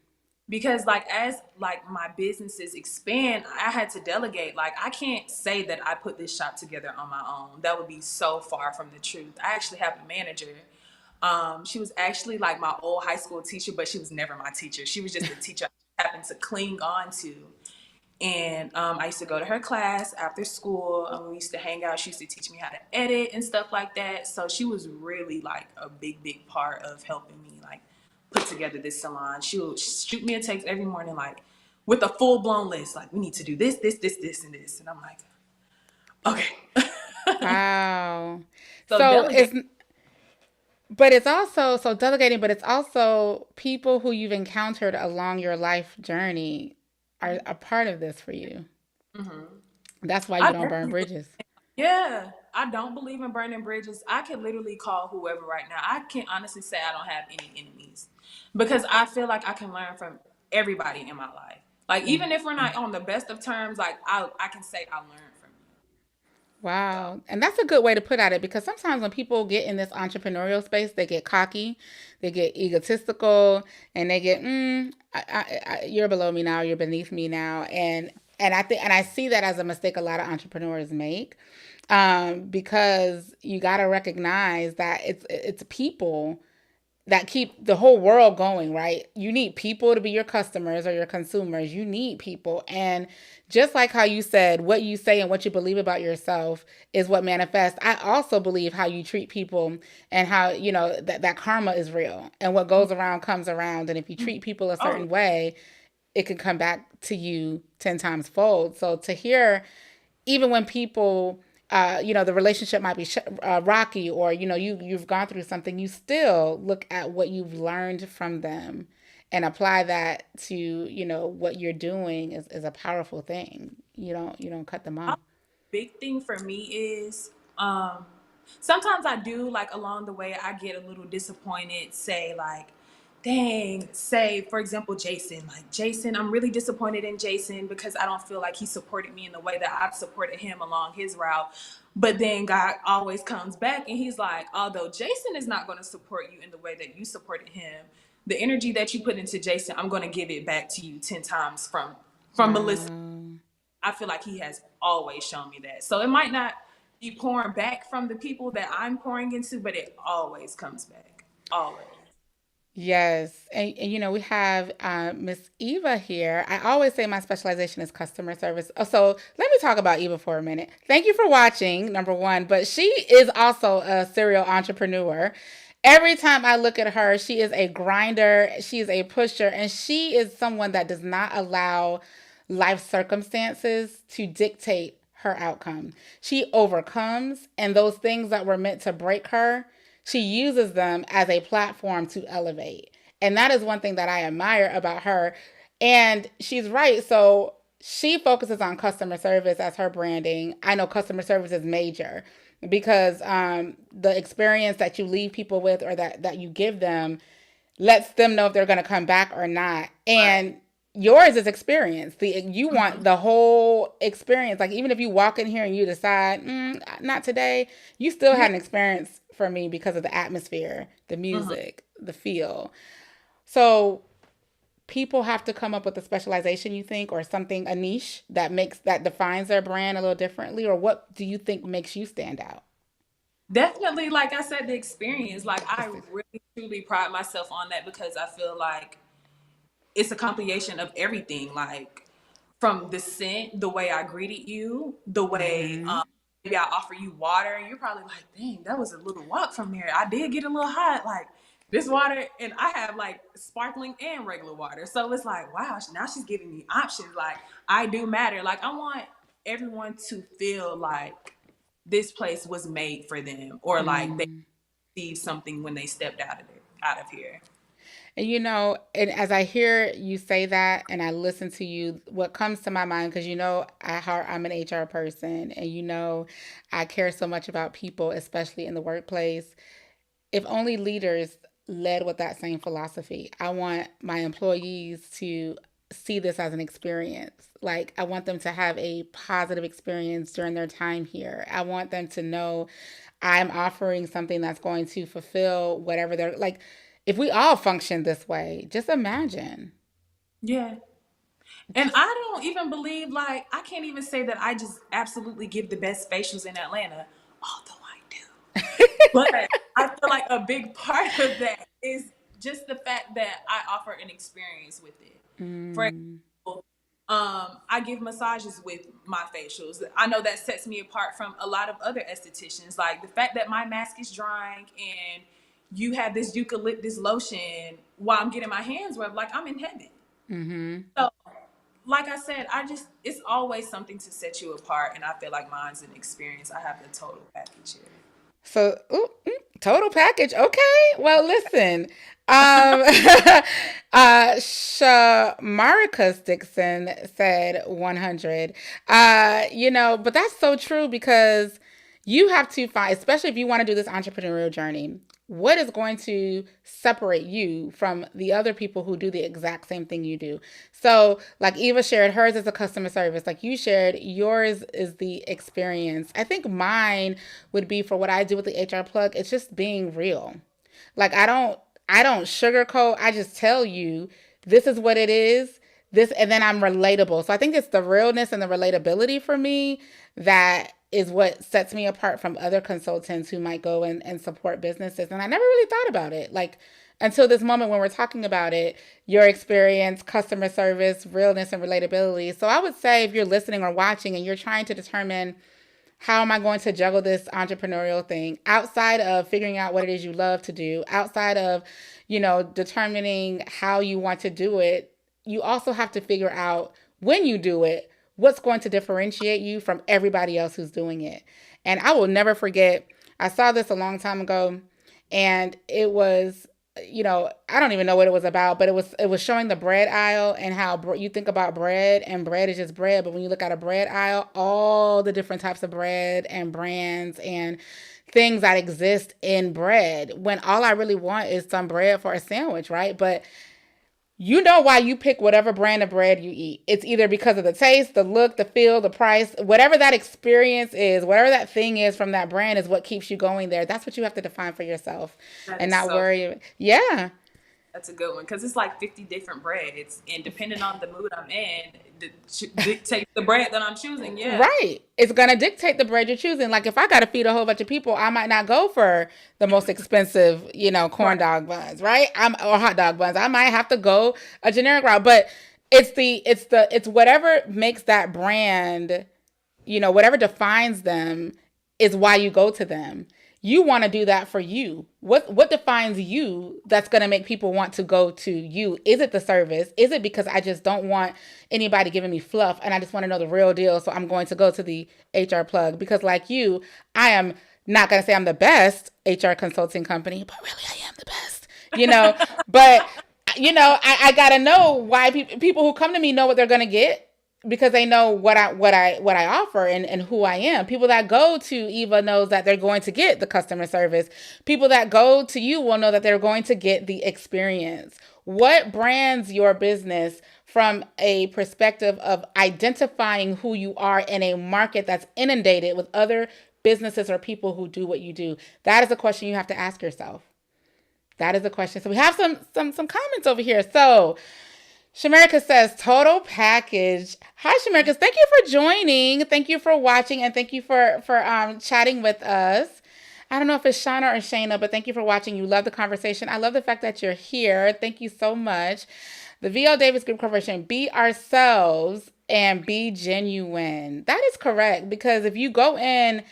Speaker 2: because like as like my businesses expand, I had to delegate. Like I can't say that I put this shop together on my own. That would be so far from the truth. I actually have a manager. She was actually like my old high school teacher, but she was never my teacher. She was just a teacher I happened to cling on to. And I used to go to her class after school. We used to hang out. She used to teach me how to edit and stuff like that. So she was really like a big part of helping me like put together this salon. She would shoot me a text every morning, like with a full blown list. Like we need to do this, and this. And I'm like, okay.
Speaker 1: Wow.
Speaker 2: So
Speaker 1: So
Speaker 2: delegate.
Speaker 1: it's also so delegating, but it's also people who you've encountered along your life journey are a part of this for you.
Speaker 2: Mm-hmm.
Speaker 1: That's why you
Speaker 2: I
Speaker 1: don't burn
Speaker 2: definitely
Speaker 1: bridges.
Speaker 2: Yeah, I don't believe in burning bridges. I can literally call whoever right now. I can honestly say I don't have any enemies because I feel like I can learn from everybody in my life. Like even if we're not on the best of terms, like I can say I learned from you. So
Speaker 1: Wow. And that's a good way to put at it because sometimes when people get in this entrepreneurial space, they get cocky, they get egotistical, and they get, you're below me now, you're beneath me now. And I think, and I see that as a mistake a lot of entrepreneurs make, because you got to recognize that it's people that keep the whole world going, right? You need people to be your customers or your consumers. You need people. And just like how you said, what you say and what you believe about yourself is what manifests. I also believe how you treat people and how, that karma is real. And what goes around comes around. And if you treat people a
Speaker 2: oh
Speaker 1: certain way, it can come back to you 10 times fold. So to hear even when people the relationship might be rocky, or you've gone through something, you still look at what you've learned from them and apply that to what you're doing is a powerful thing. You don't cut them
Speaker 2: yeah.
Speaker 1: off.
Speaker 2: Big thing for me is sometimes I do like along the way I get a little disappointed, say like, dang, say for example Jason, like Jason, I'm really disappointed in Jason because I don't feel like he supported me in the way that I've supported him along his route. But then God always comes back and he's like, although Jason is not going to support you in the way that you supported him, the energy that you put into Jason, I'm going to give it back to you 10 times from Melissa.
Speaker 1: Wow.
Speaker 2: I feel like he has always shown me that. So it might not be pouring back from the people that I'm pouring into, but it always comes back. Always.
Speaker 1: Yes, and we have Miss Eva here. I always say my specialization is customer service. Oh, so let me talk about Eva for a minute. Thank you for watching, number one, but she is also a serial entrepreneur. Every time I look at her, she is a grinder, she is a pusher, and she is someone that does not allow life circumstances to dictate her outcome. She overcomes, and those things that were meant to break her, she uses them as a platform to elevate. And that is one thing that I admire about her. And she's right. So she focuses on customer service as her branding. I know customer service is major because the experience that you leave people with, or that you give them, lets them know if they're going to come back or not.
Speaker 2: Right.
Speaker 1: And yours is experience. You want
Speaker 2: Mm-hmm.
Speaker 1: the whole experience. Like even if you walk in here and you decide, not today, you still
Speaker 2: Yeah.
Speaker 1: had an experience for me because of the atmosphere, the
Speaker 2: Mm-hmm.
Speaker 1: music, the feel. So people have to come up with a specialization, you think, or something, a niche that defines their brand a little differently, or what do you think makes you stand out?
Speaker 2: Definitely, like I said, the experience. Like I
Speaker 1: Just the,
Speaker 2: really truly pride myself on that because I feel like it's a compilation of everything. Like from the scent, the way I greeted you, the way
Speaker 1: mm-hmm.
Speaker 2: maybe I offer you water, and you're probably like, dang, that was a little walk from there. I did get a little hot. Like this water, and I have like sparkling and regular water. So it's like, wow, now she's giving me options. Like I do matter. Like I want everyone to feel like this place was made for them, or like they received something when they stepped out of here.
Speaker 1: And and as I hear you say that and I listen to you, what comes to my mind, because at heart I'm an HR person, and I care so much about people, especially in the workplace. If only leaders led with that same philosophy. I want my employees to see this as an experience. Like, I want them to have a positive experience during their time here. I want them to know I'm offering something that's going to fulfill whatever they're like. If we all function this way, just imagine.
Speaker 2: Yeah. And I don't even believe, like, I can't even say that I just absolutely give the best facials in Atlanta, although I do. But I feel like a big part of that is just the fact that I offer an experience with it. For example, I give massages with my facials. I know that sets me apart from a lot of other estheticians. Like the fact that my mask is drying and you have this eucalyptus lotion while I'm getting my hands rubbed, like I'm in heaven. So, like I said, it's always something to set you apart, and I feel like mine's an experience. I have the total package here.
Speaker 1: So, total package. Okay. Well, listen. Um, Shamaricus Dixon said 100. But that's so true, because you have to find, especially if you want to do this entrepreneurial journey, what is going to separate you from the other people who do the exact same thing you do. So, like Eva shared, hers is a customer service. Like you shared, yours is the experience. I think mine would be for what I do with the HR plug. It's just being real. Like I don't sugarcoat. I just tell you this is what it is. This, and then I'm relatable. So I think it's the realness and the relatability for me that is what sets me apart from other consultants who might go and support businesses. And I never really thought about it. Like until this moment when we're talking about it, your experience, customer service, realness, and relatability. So I would say if you're listening or watching and you're trying to determine how am I going to juggle this entrepreneurial thing outside of figuring out what it is you love to do, outside of, determining how you want to do it, you also have to figure out when you do it, what's going to differentiate you from everybody else who's doing it. And I will never forget, I saw this a long time ago, and it was, I don't even know what it was about, but it was showing the bread aisle and how you think about bread, and bread is just bread. But when you look at a bread aisle, all the different types of bread and brands and things that exist in bread, when all I really want is some bread for a sandwich, right? But you know why you pick whatever brand of bread you eat. It's either because of the taste, the look, the feel, the price, whatever that experience is, whatever that thing is from that brand is what keeps you going there. That's what you have to define for yourself
Speaker 2: That
Speaker 1: and
Speaker 2: is
Speaker 1: not
Speaker 2: so
Speaker 1: worry. Yeah.
Speaker 2: That's a good one, because it's like 50 different breads, and depending on the mood I'm in, dictate the bread that I'm choosing. Yeah,
Speaker 1: Right. It's going to dictate the bread you're choosing. Like if I got to feed a whole bunch of people, I might not go for the most expensive, corn
Speaker 2: right.
Speaker 1: dog buns, right? Or hot dog buns. I might have to go a generic route, but it's whatever makes that brand, whatever defines them is why you go to them. You want to do that for you. What defines you that's going to make people want to go to you? Is it the service? Is it because I just don't want anybody giving me fluff and I just want to know the real deal, so I'm going to go to the HR plug? Because like you, I am not going to say I'm the best HR consulting company, but really I am the best. But I got to know why people who come to me know what they're going to get, because they know what I offer and who I am. People that go to Eva knows that they're going to get the customer service. People that go to you will know that they're going to get the experience. What brands your business from a perspective of identifying who you are in a market that's inundated with other businesses or people who do what you do? That is a question you have to ask yourself. That is a question. So we have some comments over here. So Shamaricus says, total package. Hi, Shamaricus. Thank you for joining. Thank you for watching. And thank you for chatting with us. I don't know if it's Shauna or Shayna, but thank you for watching. You love the conversation. I love the fact that you're here. Thank you so much. The VL Davis Group Corporation, be ourselves and be genuine. That is correct. Because if you go in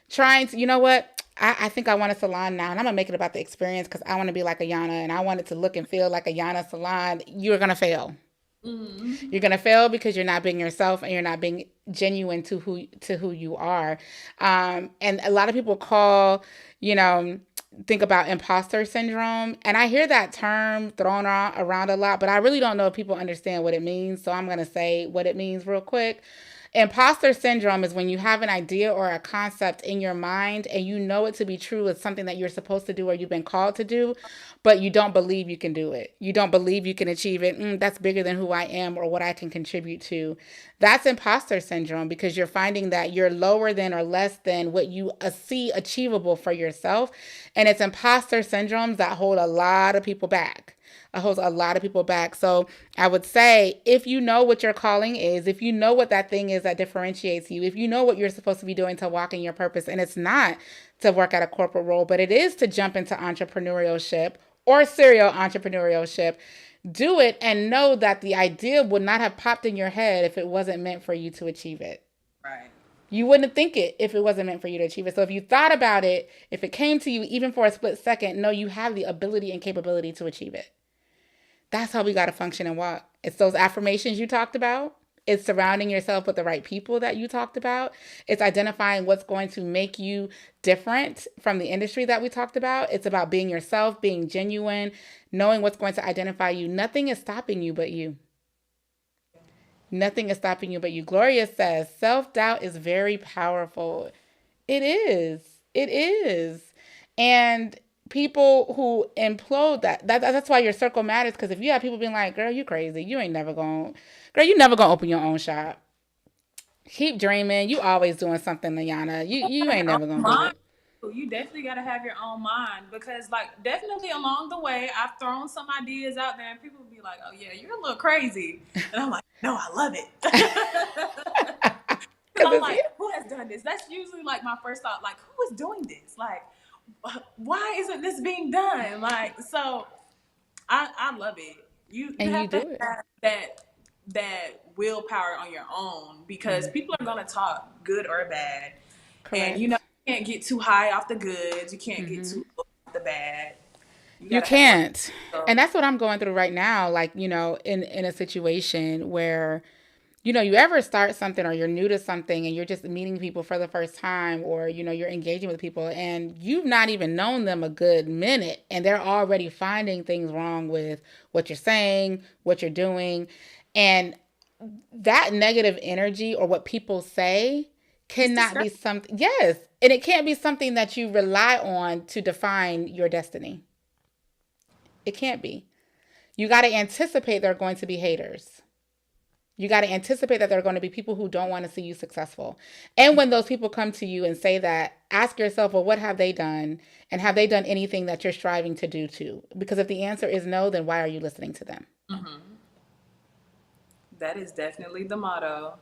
Speaker 1: trying to, you know what? I think I want a salon now, and I'm going to make it about the experience because I want to be like Ayanna, and I want it to look and feel like Ayanna's salon. You're going to fail. You're going to fail because you're not being yourself and you're not being genuine to who you are. And a lot of people call, you know, think about imposter syndrome, and I hear that term thrown around a lot, but I really don't know if people understand what it means. So I'm going to say what it means real quick. Imposter syndrome is when you have an idea or a concept in your mind and you know it to be true. It's something that you're supposed to do or you've been called to do, but you don't believe you can do it. You don't believe you can achieve it. That's bigger than who I am or what I can contribute to. That's imposter syndrome because you're finding that you're lower than or less than what you see achievable for yourself. And it's imposter syndromes that hold a lot of people back. It holds a lot of people back. So I would say if you know what your calling is, if you know what that thing is that differentiates you, if you know what you're supposed to be doing to walk in your purpose, and it's not to work at a corporate role, but it is to jump into entrepreneurship or serial entrepreneurship, do it and know that the idea would not have popped in your head if it wasn't meant for you to achieve it.
Speaker 2: Right.
Speaker 1: You wouldn't think it if it wasn't meant for you to achieve it. So if you thought about it, if it came to you even for a split second, know you have the ability and capability to achieve it. That's how we got to function and walk. It's those affirmations you talked about. It's surrounding yourself with the right people that you talked about. It's identifying what's going to make you different from the industry that we talked about. It's about being yourself, being genuine, knowing what's going to identify you. Nothing is stopping you but you. Nothing is stopping you but you. Gloria says self doubt is very powerful. It is. It is. And people who implode that's why your circle matters. Because if you have people being like, girl, you crazy. You ain't never going, girl, you never going to open your own shop. Keep dreaming. You always doing something, Ayanna. You ain't
Speaker 2: Your
Speaker 1: never
Speaker 2: own
Speaker 1: going to do
Speaker 2: mind.
Speaker 1: it.
Speaker 2: You definitely got to have your own mind because, like, definitely along the way, I've thrown some ideas out there, and people will be like, "Oh yeah, you're a little crazy," and I'm like, "No, I love it." Because
Speaker 1: Because
Speaker 2: I'm
Speaker 1: it's
Speaker 2: like,
Speaker 1: you.
Speaker 2: who has done this? That's usually like my first thought. Like, who is doing this? Like, why isn't this being done? Like, so I love it. You
Speaker 1: And you
Speaker 2: have to
Speaker 1: do it.
Speaker 2: have that willpower on your own because people are gonna talk good or bad, and you
Speaker 1: Correct.
Speaker 2: can't get too high off the goods. You can't get too low off the bad. You
Speaker 1: You
Speaker 2: gotta have like
Speaker 1: can't. And
Speaker 2: so.
Speaker 1: that's what I'm going through right now. Like, in a situation where you ever start something or you're new to something and you're just meeting people for the first time or, you're engaging with people and you've not even known them a good minute and they're already finding things wrong with what you're saying, what you're doing. And that negative energy or what people say
Speaker 2: It's
Speaker 1: cannot be
Speaker 2: discouraging.
Speaker 1: something, yes. And it can't be something that you rely on to define your destiny. It can't be. You got to anticipate there are going to be haters. You got to anticipate that there are going to be people who don't want to see you successful. And when those people come to you and say that, ask yourself, well, what have they done? And have they done anything that you're striving to do too? Because if the answer is no, then why are you listening to them?
Speaker 2: Mm-hmm. That is definitely the motto.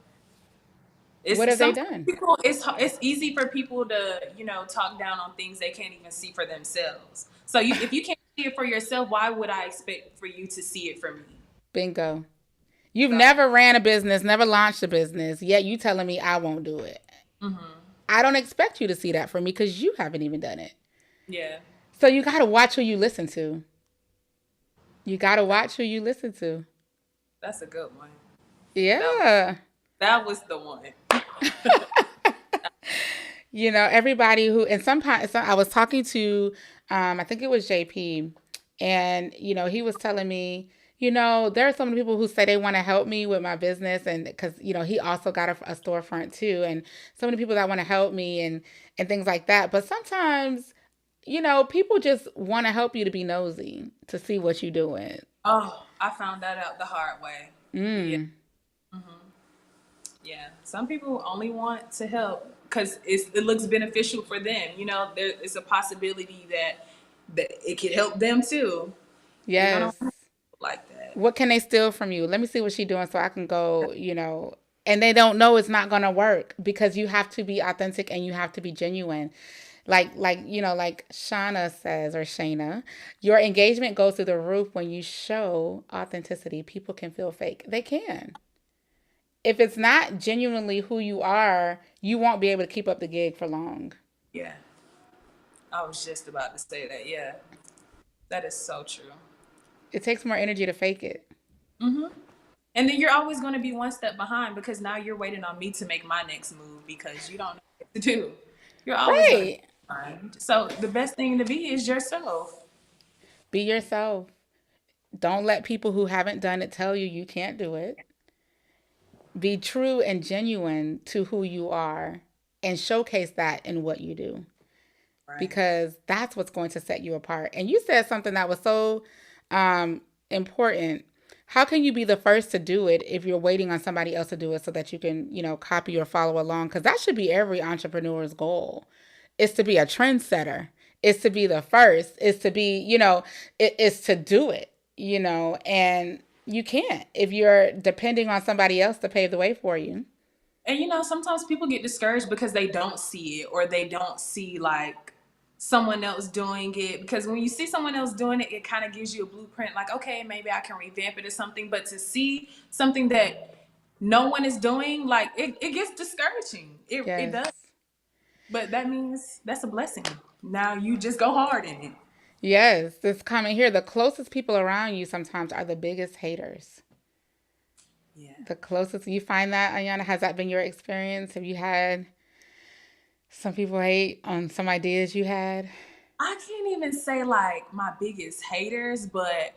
Speaker 1: What
Speaker 2: It's
Speaker 1: have they
Speaker 2: sometimes
Speaker 1: done?
Speaker 2: people. It's easy for people to talk down on things they can't even see for themselves. So if you can't see it for yourself, why would I expect for you to see it for me?
Speaker 1: Bingo. You've
Speaker 2: So
Speaker 1: never ran a business, never launched a business, yet you telling me I won't do it.
Speaker 2: mm-hmm.
Speaker 1: I don't expect you to see that for me because you haven't even done it.
Speaker 2: Yeah,
Speaker 1: So you got to watch who you listen to. You got to watch who you listen to.
Speaker 2: that's a good one. That
Speaker 1: Yeah.
Speaker 2: that was the one.
Speaker 1: Everybody who, and sometimes I was talking to, I think it was JP, and, he was telling me, there are so many people who say they want to help me with my business. And because, he also got a storefront too. And so many people that want to help me and things like that. But sometimes, people just want to help you to be nosy, to see what you're doing.
Speaker 2: Oh, I found that out the hard way. Yeah.
Speaker 1: Mm.
Speaker 2: Yeah, some people only want to help because it looks beneficial for them. There is a possibility that it could help them too. I don't
Speaker 1: Yes.
Speaker 2: like that.
Speaker 1: What can they steal from you? Let me see what she's doing so I can go, and they don't know it's not going to work because you have to be authentic and you have to be genuine. Like Shauna says, or Shayna, your engagement goes through the roof when you show authenticity. People can feel fake. They can. If it's not genuinely who you are, you won't be able to keep up the gig for long.
Speaker 2: Yeah, I was just about to say that. Yeah, that is so true.
Speaker 1: It takes more energy to fake it.
Speaker 2: Mm-hmm. And then you're always going to be one step behind because now you're waiting on me to make my next move because you don't know what to do. You're always going to be
Speaker 1: Right.
Speaker 2: behind. So the best thing to be is yourself.
Speaker 1: Be yourself. Don't let people who haven't done it tell you you can't do it. Be true and genuine to who you are and showcase that in what you do,
Speaker 2: Right.
Speaker 1: because that's what's going to set you apart. And you said something that was so important. How can you be the first to do it if you're waiting on somebody else to do it so that you can, copy or follow along? Because that should be every entrepreneur's goal, is to be a trendsetter, is to be the first, is to be, is to do it, and you can't if you're depending on somebody else to pave the way for you.
Speaker 2: And sometimes people get discouraged because they don't see it or they don't see like someone else doing it. Because when you see someone else doing it, it kind of gives you a blueprint like, okay, maybe I can revamp it or something. But to see something that no one is doing, like it gets discouraging. It
Speaker 1: Yes.
Speaker 2: does. But that means that's a blessing. Now you just go hard in it.
Speaker 1: Yes, this comment here. The closest people around you sometimes are the biggest haters.
Speaker 2: Yeah.
Speaker 1: The closest you find that, Ayanna, has that been your experience? Have you had some people hate on some ideas you had?
Speaker 2: I can't even say like my biggest haters, but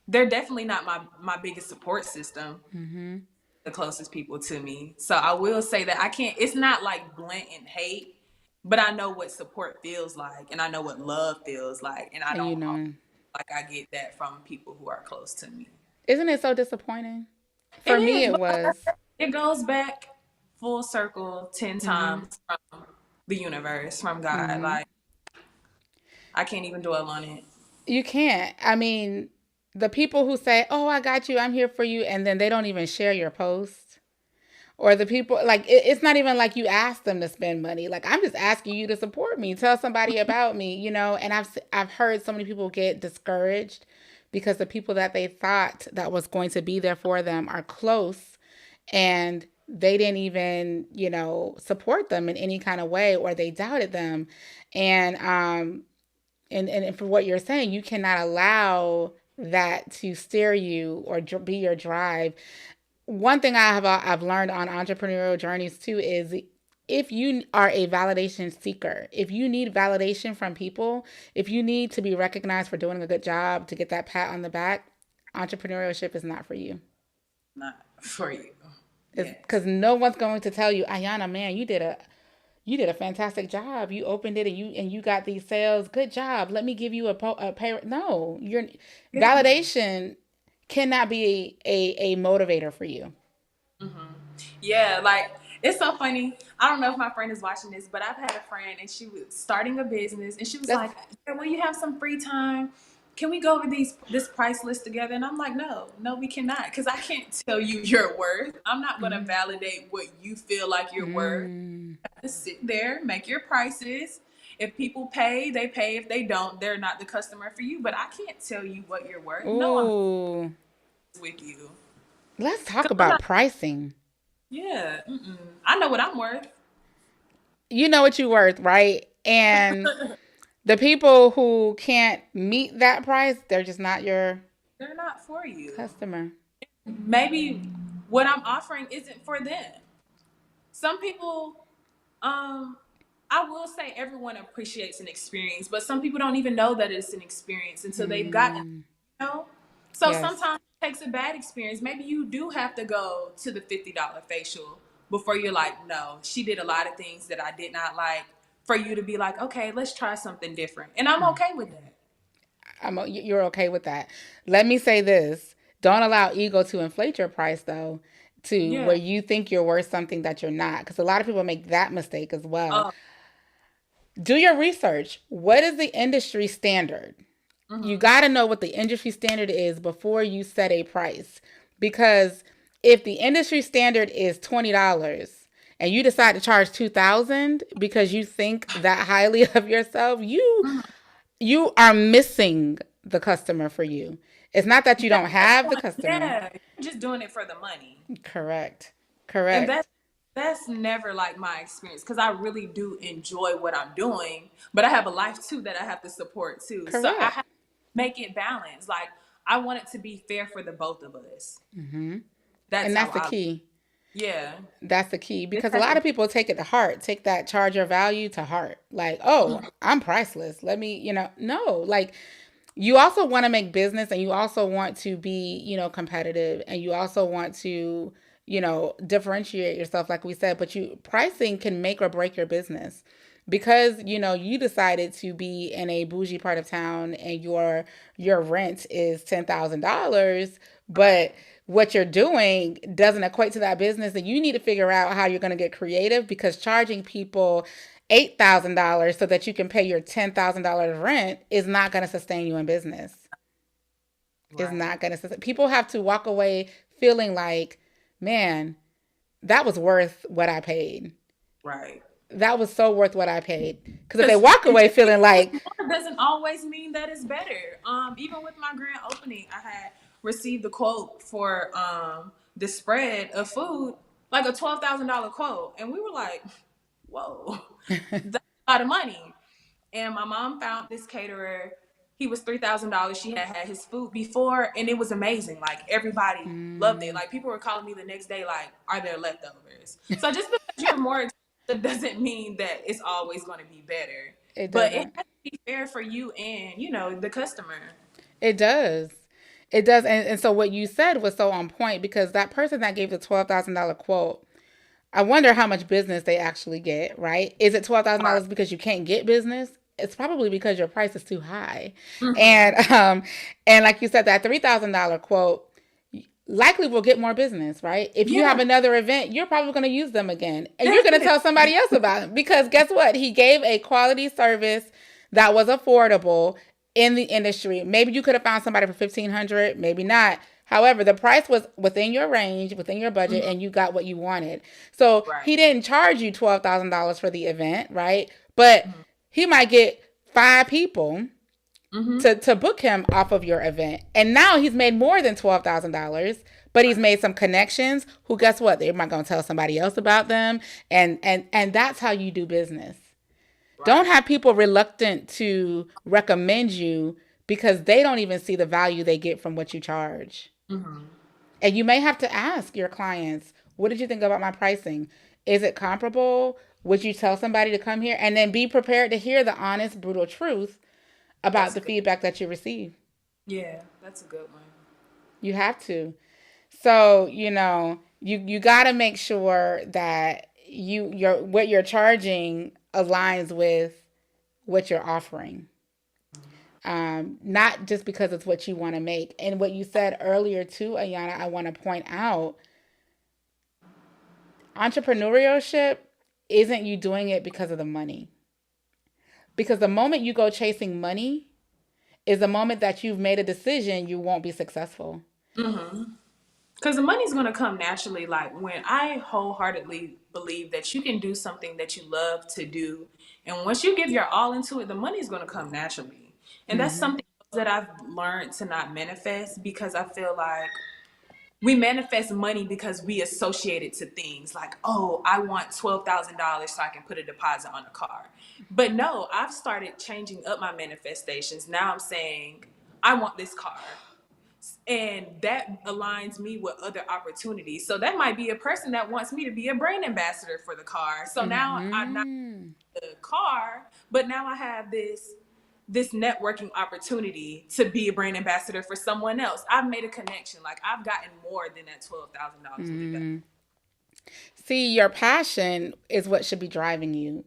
Speaker 2: they're definitely not my biggest support system.
Speaker 1: Mm-hmm.
Speaker 2: The closest people to me. So I will say that I can't, it's not like blatant hate, but I know what support feels like and I know what love feels like. And I
Speaker 1: And
Speaker 2: don't like I get that from people who are close to me.
Speaker 1: isn't it so disappointing?
Speaker 2: It
Speaker 1: For me,
Speaker 2: is,
Speaker 1: it
Speaker 2: but
Speaker 1: was.
Speaker 2: it goes back full circle 10
Speaker 1: Mm-hmm.
Speaker 2: times from the universe, from God.
Speaker 1: Mm-hmm.
Speaker 2: Like I can't even dwell on it.
Speaker 1: You can't. I mean, the people who say, "Oh, I got you. I'm here for you," and then they don't even share your post. Or the people, like, it's not even like you ask them to spend money. Like, I'm just asking you to support me, tell somebody about me, and I've heard so many people get discouraged because the people that they thought that was going to be there for them are close, and they didn't even, support them in any kind of way, or they doubted them. And for what you're saying, you cannot allow that to steer you or be your drive. One thing I've learned on entrepreneurial journeys too is, if you are a validation seeker, if you need validation from people, if you need to be recognized for doing a good job to get that pat on the back, entrepreneurship is not for you.
Speaker 2: Not for you.
Speaker 1: It's
Speaker 2: Yes.
Speaker 1: because no one's going to tell you, Ayana, man, you did a fantastic job. You opened it and you got these sales. Good job. Let me give you a pay. No, your
Speaker 2: Yeah.
Speaker 1: validation cannot be a motivator for you.
Speaker 2: Yeah, like it's so funny. I don't know if my friend is watching this, but I've had a friend and she was starting a business and she was
Speaker 1: That's
Speaker 2: like, "Yeah, when you have some free time, can we go over this price list together?" And I'm like, "No, no, we cannot, because I can't tell you your worth. I'm not gonna validate what you feel like you're worth.
Speaker 1: mm,
Speaker 2: You have to sit there, make your prices. If people pay, they pay. If they don't, they're not the customer for you. But I can't tell you what you're worth. No, I'm
Speaker 1: ooh.
Speaker 2: with you.
Speaker 1: Let's talk
Speaker 2: 'Cause I'm
Speaker 1: about
Speaker 2: not.
Speaker 1: pricing.
Speaker 2: Yeah, I know what I'm worth.
Speaker 1: You know what you're worth, right? And the people who can't meet that price, they're just not your
Speaker 2: They're not for you.
Speaker 1: customer.
Speaker 2: Maybe what I'm offering isn't for them. Some people, um, I will say everyone appreciates an experience, but some people don't even know that it's an experience until they've gotten,
Speaker 1: Mm,
Speaker 2: know? So
Speaker 1: yes.
Speaker 2: sometimes it takes a bad experience. Maybe you do have to go to the $50 facial before you're like, no, she did a lot of things that I did not like, for you to be like, okay, let's try something different. And I'm okay with that.
Speaker 1: You're okay with that. Let me say this. Don't allow ego to inflate your price, though, to where
Speaker 2: Yeah.
Speaker 1: you think you're worth something that you're not. Because a lot of people make that mistake as well.
Speaker 2: Oh,
Speaker 1: Do your research. What is the industry standard? You got to know what the industry standard is before you set a price. Because if the industry standard is $20 and you decide to charge 2,000 because you think that highly of yourself, you are missing the customer for you. It's not that you don't have the customer.
Speaker 2: yeah, you're just doing it for the money.
Speaker 1: Correct.
Speaker 2: And
Speaker 1: Correct.
Speaker 2: that's never like my experience because I really do enjoy what I'm doing, but I have a life too that I have to support too. So I
Speaker 1: Correct.
Speaker 2: have to make it balanced. Like I want it to be fair for the both of us. That's
Speaker 1: And
Speaker 2: how
Speaker 1: that's the
Speaker 2: I,
Speaker 1: key.
Speaker 2: yeah.
Speaker 1: That's the key
Speaker 2: Just
Speaker 1: because a
Speaker 2: have
Speaker 1: lot
Speaker 2: to,
Speaker 1: of people take it to heart, take that charge or value to heart. Like, oh, I'm priceless. Let me, no, like you also want to make business and you also want to be, competitive and you also want to, differentiate yourself, like we said, but pricing can make or break your business because, you decided to be in a bougie part of town and your rent is $10,000,
Speaker 2: right,
Speaker 1: but what you're doing doesn't equate to that business, and you need to figure out how you're going to get creative because charging people $8,000 so that you can pay your $10,000 rent is not going to sustain you in business. Is
Speaker 2: right,
Speaker 1: not going to sustain. People have to walk away feeling like, man, that was worth what I paid.
Speaker 2: right.
Speaker 1: That was so worth what I paid. Because if they
Speaker 2: Because
Speaker 1: walk
Speaker 2: and
Speaker 1: away
Speaker 2: just
Speaker 1: feeling
Speaker 2: because
Speaker 1: like,
Speaker 2: it's more doesn't always mean that it's better. Even with my grand opening, I had received a quote for the spread of food, like a $12,000 quote, and we were like, "Whoa, that's a lot of money." And my mom found this caterer. He was $3,000. She had had his food before, and it was amazing. Like everybody loved it.
Speaker 1: mm,
Speaker 2: Like people were calling me the next day, like, "Are there leftovers?" So just because you're more expensive doesn't mean that it's always going to be better.
Speaker 1: it
Speaker 2: But it
Speaker 1: doesn't.
Speaker 2: has to be fair for you and the customer.
Speaker 1: It does. It does. And so what you said was so on point because that person that gave the $12,000 quote, I wonder how much business they actually get, right? Is it
Speaker 2: Right.
Speaker 1: $12,000 because you can't get business? It's probably because your price is too high.
Speaker 2: Mm-hmm.
Speaker 1: And like you said, that $3,000 quote likely will get more business, right? If you have
Speaker 2: Yeah,
Speaker 1: another event, you're probably going to use them again. And you're going to tell
Speaker 2: definitely.
Speaker 1: somebody else about it because guess what? He gave a quality service that was affordable in the industry. Maybe you could have found somebody for 1,500, maybe not. However, the price was within your range, within your budget,
Speaker 2: Mm-hmm.
Speaker 1: and you got what you wanted. So
Speaker 2: Right.
Speaker 1: he didn't charge you $12,000 for the event, right? But he might get 5 people
Speaker 2: Mm-hmm.
Speaker 1: to book him off of your event. And now he's made more than $12,000, but he's
Speaker 2: Right.
Speaker 1: made some connections who guess what? They're not going to tell somebody else about them. And that's how you do business. Don't
Speaker 2: Right.
Speaker 1: have people reluctant to recommend you because they don't even see the value they get from what you charge.
Speaker 2: Mm-hmm.
Speaker 1: And you may have to ask your clients, what did you think about my pricing? Is it comparable? Would you tell somebody to come here? And then be prepared to hear the honest, brutal truth about
Speaker 2: That's
Speaker 1: the
Speaker 2: good.
Speaker 1: feedback that you receive.
Speaker 2: Yeah, that's a good one.
Speaker 1: You have to. So, you got to make sure that your what you're charging aligns with what you're offering. Not just because it's what you want to make. And what you said earlier too, Ayana, I want to point out, entrepreneurship isn't you doing it because of the money. Because the moment you go chasing money is the moment that you've made a decision you won't be successful.
Speaker 2: Mm-hmm. Because the money's going to come naturally. Like when I wholeheartedly believe that you can do something that you love to do, and once you give your all into it, the money's going to come naturally. And that's
Speaker 1: Mm-hmm.
Speaker 2: something that I've learned to not manifest because I feel like we manifest money because we associate it to things like, oh, I want $12,000 so I can put a deposit on a car. But no, I've started changing up my manifestations. Now I'm saying, I want this car, and that aligns me with other opportunities. So that might be a person that wants me to be a brand ambassador for the car. So now I'm not
Speaker 1: Mm-hmm.
Speaker 2: the car, but now I have this networking opportunity to be a brand ambassador for someone else. I've made a connection. Like I've gotten more than that $12,000 would have got.
Speaker 1: Mm-hmm. See, your passion is what should be driving you.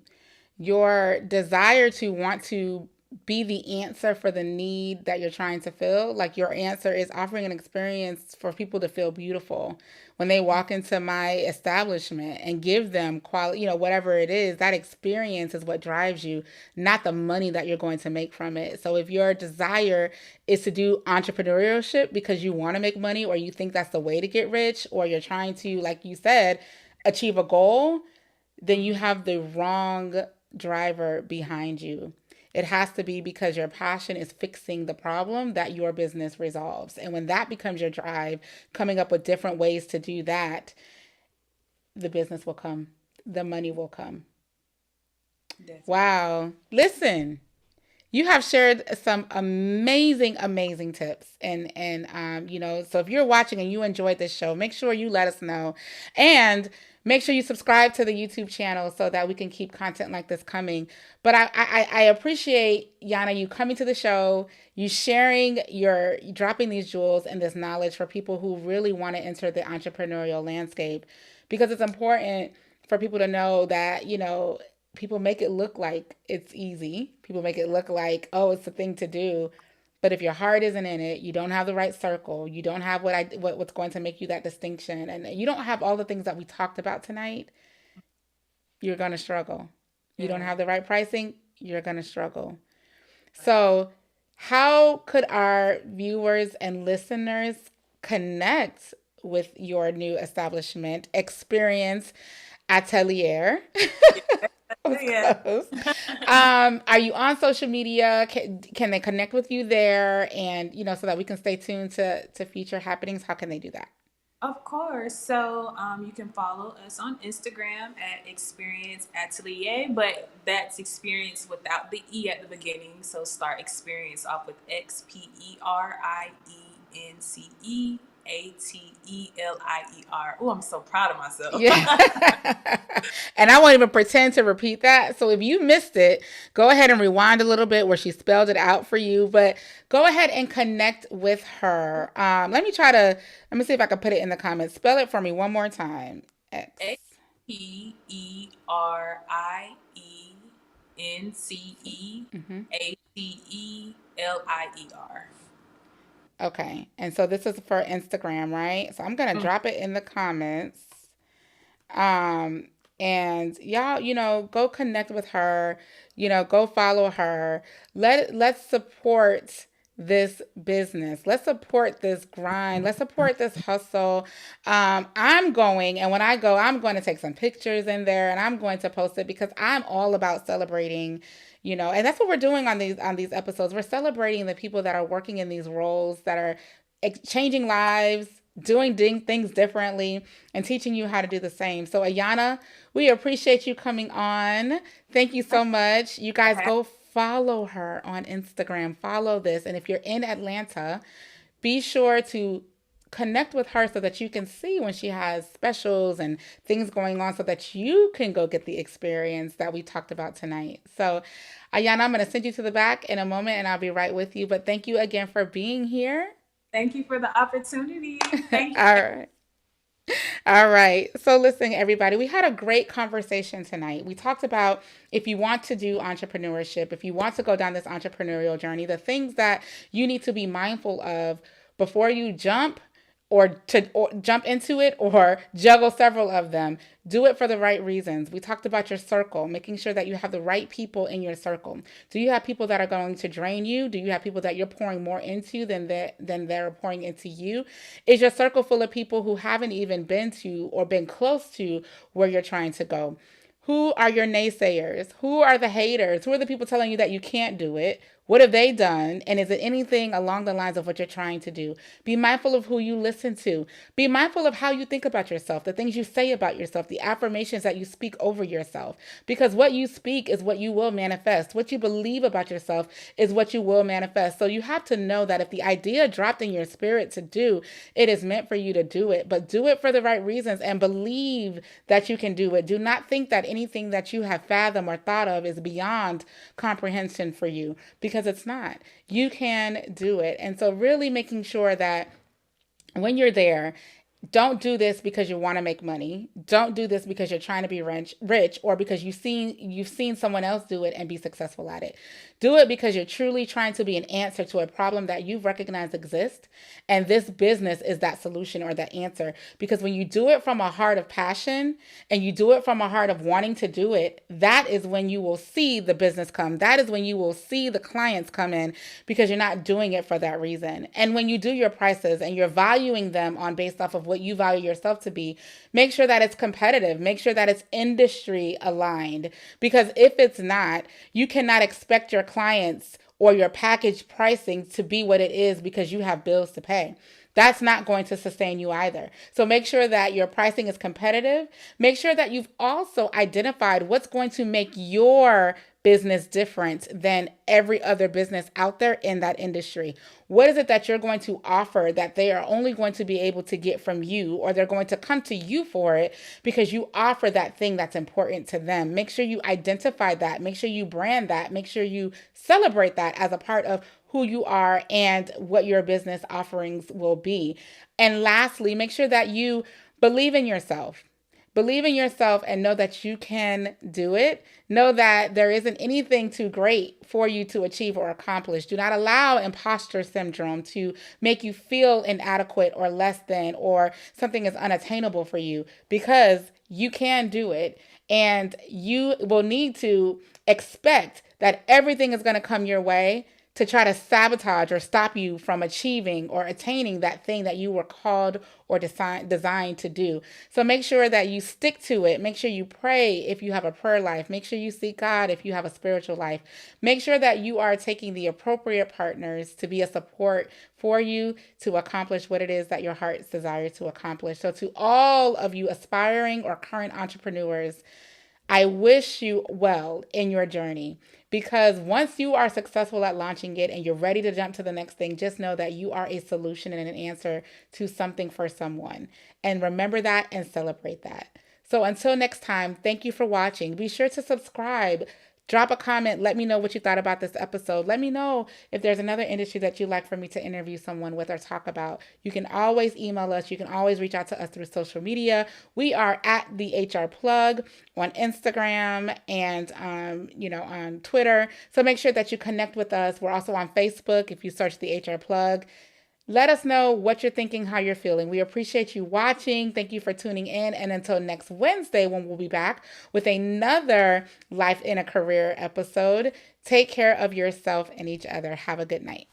Speaker 1: Your desire to want to be the answer for the need that you're trying to fill. Like your answer is offering an experience for people to feel beautiful when they walk into my establishment and give them quality, whatever it is, that experience is what drives you, not the money that you're going to make from it. So if your desire is to do entrepreneurship because you want to make money or you think that's the way to get rich or you're trying to, like you said, achieve a goal, then you have the wrong driver behind you. It has to be because your passion is fixing the problem that your business resolves. And when that becomes your drive, coming up with different ways to do that, the business will come, the money will come.
Speaker 2: Definitely.
Speaker 1: Wow. Listen, You have shared some amazing, amazing tips, so if you're watching and you enjoyed this show, make sure you let us know, and make sure you subscribe to the YouTube channel so that we can keep content like this coming. But I appreciate, Yana, you coming to the show, you sharing your dropping these jewels and this knowledge for people who really want to enter the entrepreneurial landscape, because it's important for people to know that, people make it look like it's easy. People make it look like, oh, it's the thing to do. But if your heart isn't in it, you don't have the right circle, you don't have what's going to make you that distinction, and you don't have all the things that we talked about tonight, you're going to struggle. You don't
Speaker 2: Yeah.
Speaker 1: have the right pricing, you're going to struggle. So, how could our viewers and listeners connect with your new establishment, Experience Atelier? Was
Speaker 2: Yeah.
Speaker 1: close. Are you on social media? Can they connect with you there? And so that we can stay tuned to future happenings. How can they do that?
Speaker 2: Of course. So you can follow us on Instagram at Experience Atelier, but that's experience without the E at the beginning. So start experience off with XPERIENCEATELIER. Oh, I'm so proud of myself.
Speaker 1: Yeah. And I won't even pretend to repeat that. So if you missed it, go ahead and rewind a little bit where she spelled it out for you. But go ahead and connect with her. Let me see if I can put it in the comments. Spell it for me one more time. X. Mm-hmm.
Speaker 2: XPERIENCEATELIER.
Speaker 1: Okay. And so this is for Instagram, right? So I'm going to drop it in the comments. Um, and y'all, go connect with her, go follow her. Let's support this business. Let's support this grind. Let's support this hustle. I'm going, and when I go, I'm going to take some pictures in there and I'm going to post it because I'm all about celebrating, and that's what we're doing on these episodes. We're celebrating the people that are working in these roles that are changing lives, doing things differently, and teaching you how to do the same. So, Ayanna, we appreciate you coming on. Thank you so much. You guys go follow her on Instagram. Follow this. And if you're in Atlanta, be sure to connect with her so that you can see when she has specials and things going on so that you can go get the experience that we talked about tonight. So, Ayanna, I'm going to send you to the back in a moment and I'll be right with you. But thank you again for being here.
Speaker 2: Thank you for the opportunity. Thank
Speaker 1: All
Speaker 2: you.
Speaker 1: right. All right. So, listen, everybody, we had a great conversation tonight. We talked about if you want to do entrepreneurship, if you want to go down this entrepreneurial journey, the things that you need to be mindful of before you jump or jump into it or juggle several of them. Do it for the right reasons. We talked about your circle, making sure that you have the right people in your circle. Do you have people that are going to drain you? Do you have people that you're pouring more into than they're pouring into you? Is your circle full of people who haven't even been to or been close to where you're trying to go? Who are your naysayers? Who are the haters? Who are the people telling you that you can't do it? What have they done? And is it anything along the lines of what you're trying to do? Be mindful of who you listen to. Be mindful of how you think about yourself, the things you say about yourself, the affirmations that you speak over yourself. Because what you speak is what you will manifest. What you believe about yourself is what you will manifest. So you have to know that if the idea dropped in your spirit to do, it is meant for you to do it. But do it for the right reasons and believe that you can do it. Do not think that anything that you have fathomed or thought of is beyond comprehension for you, because it's not. You can do it. And so really making sure that when you're there, don't do this because you want to make money. Don't do this because you're trying to be rich or because you've seen someone else do it and be successful at it. Do it because you're truly trying to be an answer to a problem that you've recognized exists, and this business is that solution or that answer. Because when you do it from a heart of passion and you do it from a heart of wanting to do it, that is when you will see the business come. That is when you will see the clients come in, because you're not doing it for that reason. And when you do your prices and you're valuing them on based off of what you value yourself to be, make sure that it's competitive. Make sure that it's industry aligned. Because if it's not, you cannot expect your clients or your package pricing to be what it is because you have bills to pay. That's not going to sustain you either. So make sure that your pricing is competitive. Make sure that you've also identified what's going to make your business different than every other business out there in that industry? What is it that you're going to offer that they are only going to be able to get from you, or they're going to come to you for it because you offer that thing that's important to them? Make sure you identify that. Make sure you brand that. Make sure you celebrate that as a part of who you are and what your business offerings will be. And lastly, make sure that you believe in yourself. Believe in yourself and know that you can do it. Know that there isn't anything too great for you to achieve or accomplish. Do not allow imposter syndrome to make you feel inadequate or less than, or something is unattainable for you, because you can do it. And you will need to expect that everything is going to come your way to try to sabotage or stop you from achieving or attaining that thing that you were called or designed to do. So make sure that you stick to it. Make sure you pray if you have a prayer life. Make sure you seek God if you have a spiritual life. Make sure that you are taking the appropriate partners to be a support for you to accomplish what it is that your heart desires to accomplish. So to all of you aspiring or current entrepreneurs, I wish you well in your journey, because once you are successful at launching it and you're ready to jump to the next thing, just know that you are a solution and an answer to something for someone. And remember that and celebrate that. So until next time, thank you for watching. Be sure to subscribe. Drop a comment. Let me know what you thought about this episode. Let me know if there's another industry that you'd like for me to interview someone with or talk about. You can always email us. You can always reach out to us through social media. We are at the HR Plug on Instagram and on Twitter. So make sure that you connect with us. We're also on Facebook if you search the HR Plug. Let us know what you're thinking, how you're feeling. We appreciate you watching. Thank you for tuning in. And until next Wednesday, when we'll be back with another Life in a Career episode, take care of yourself and each other. Have a good night.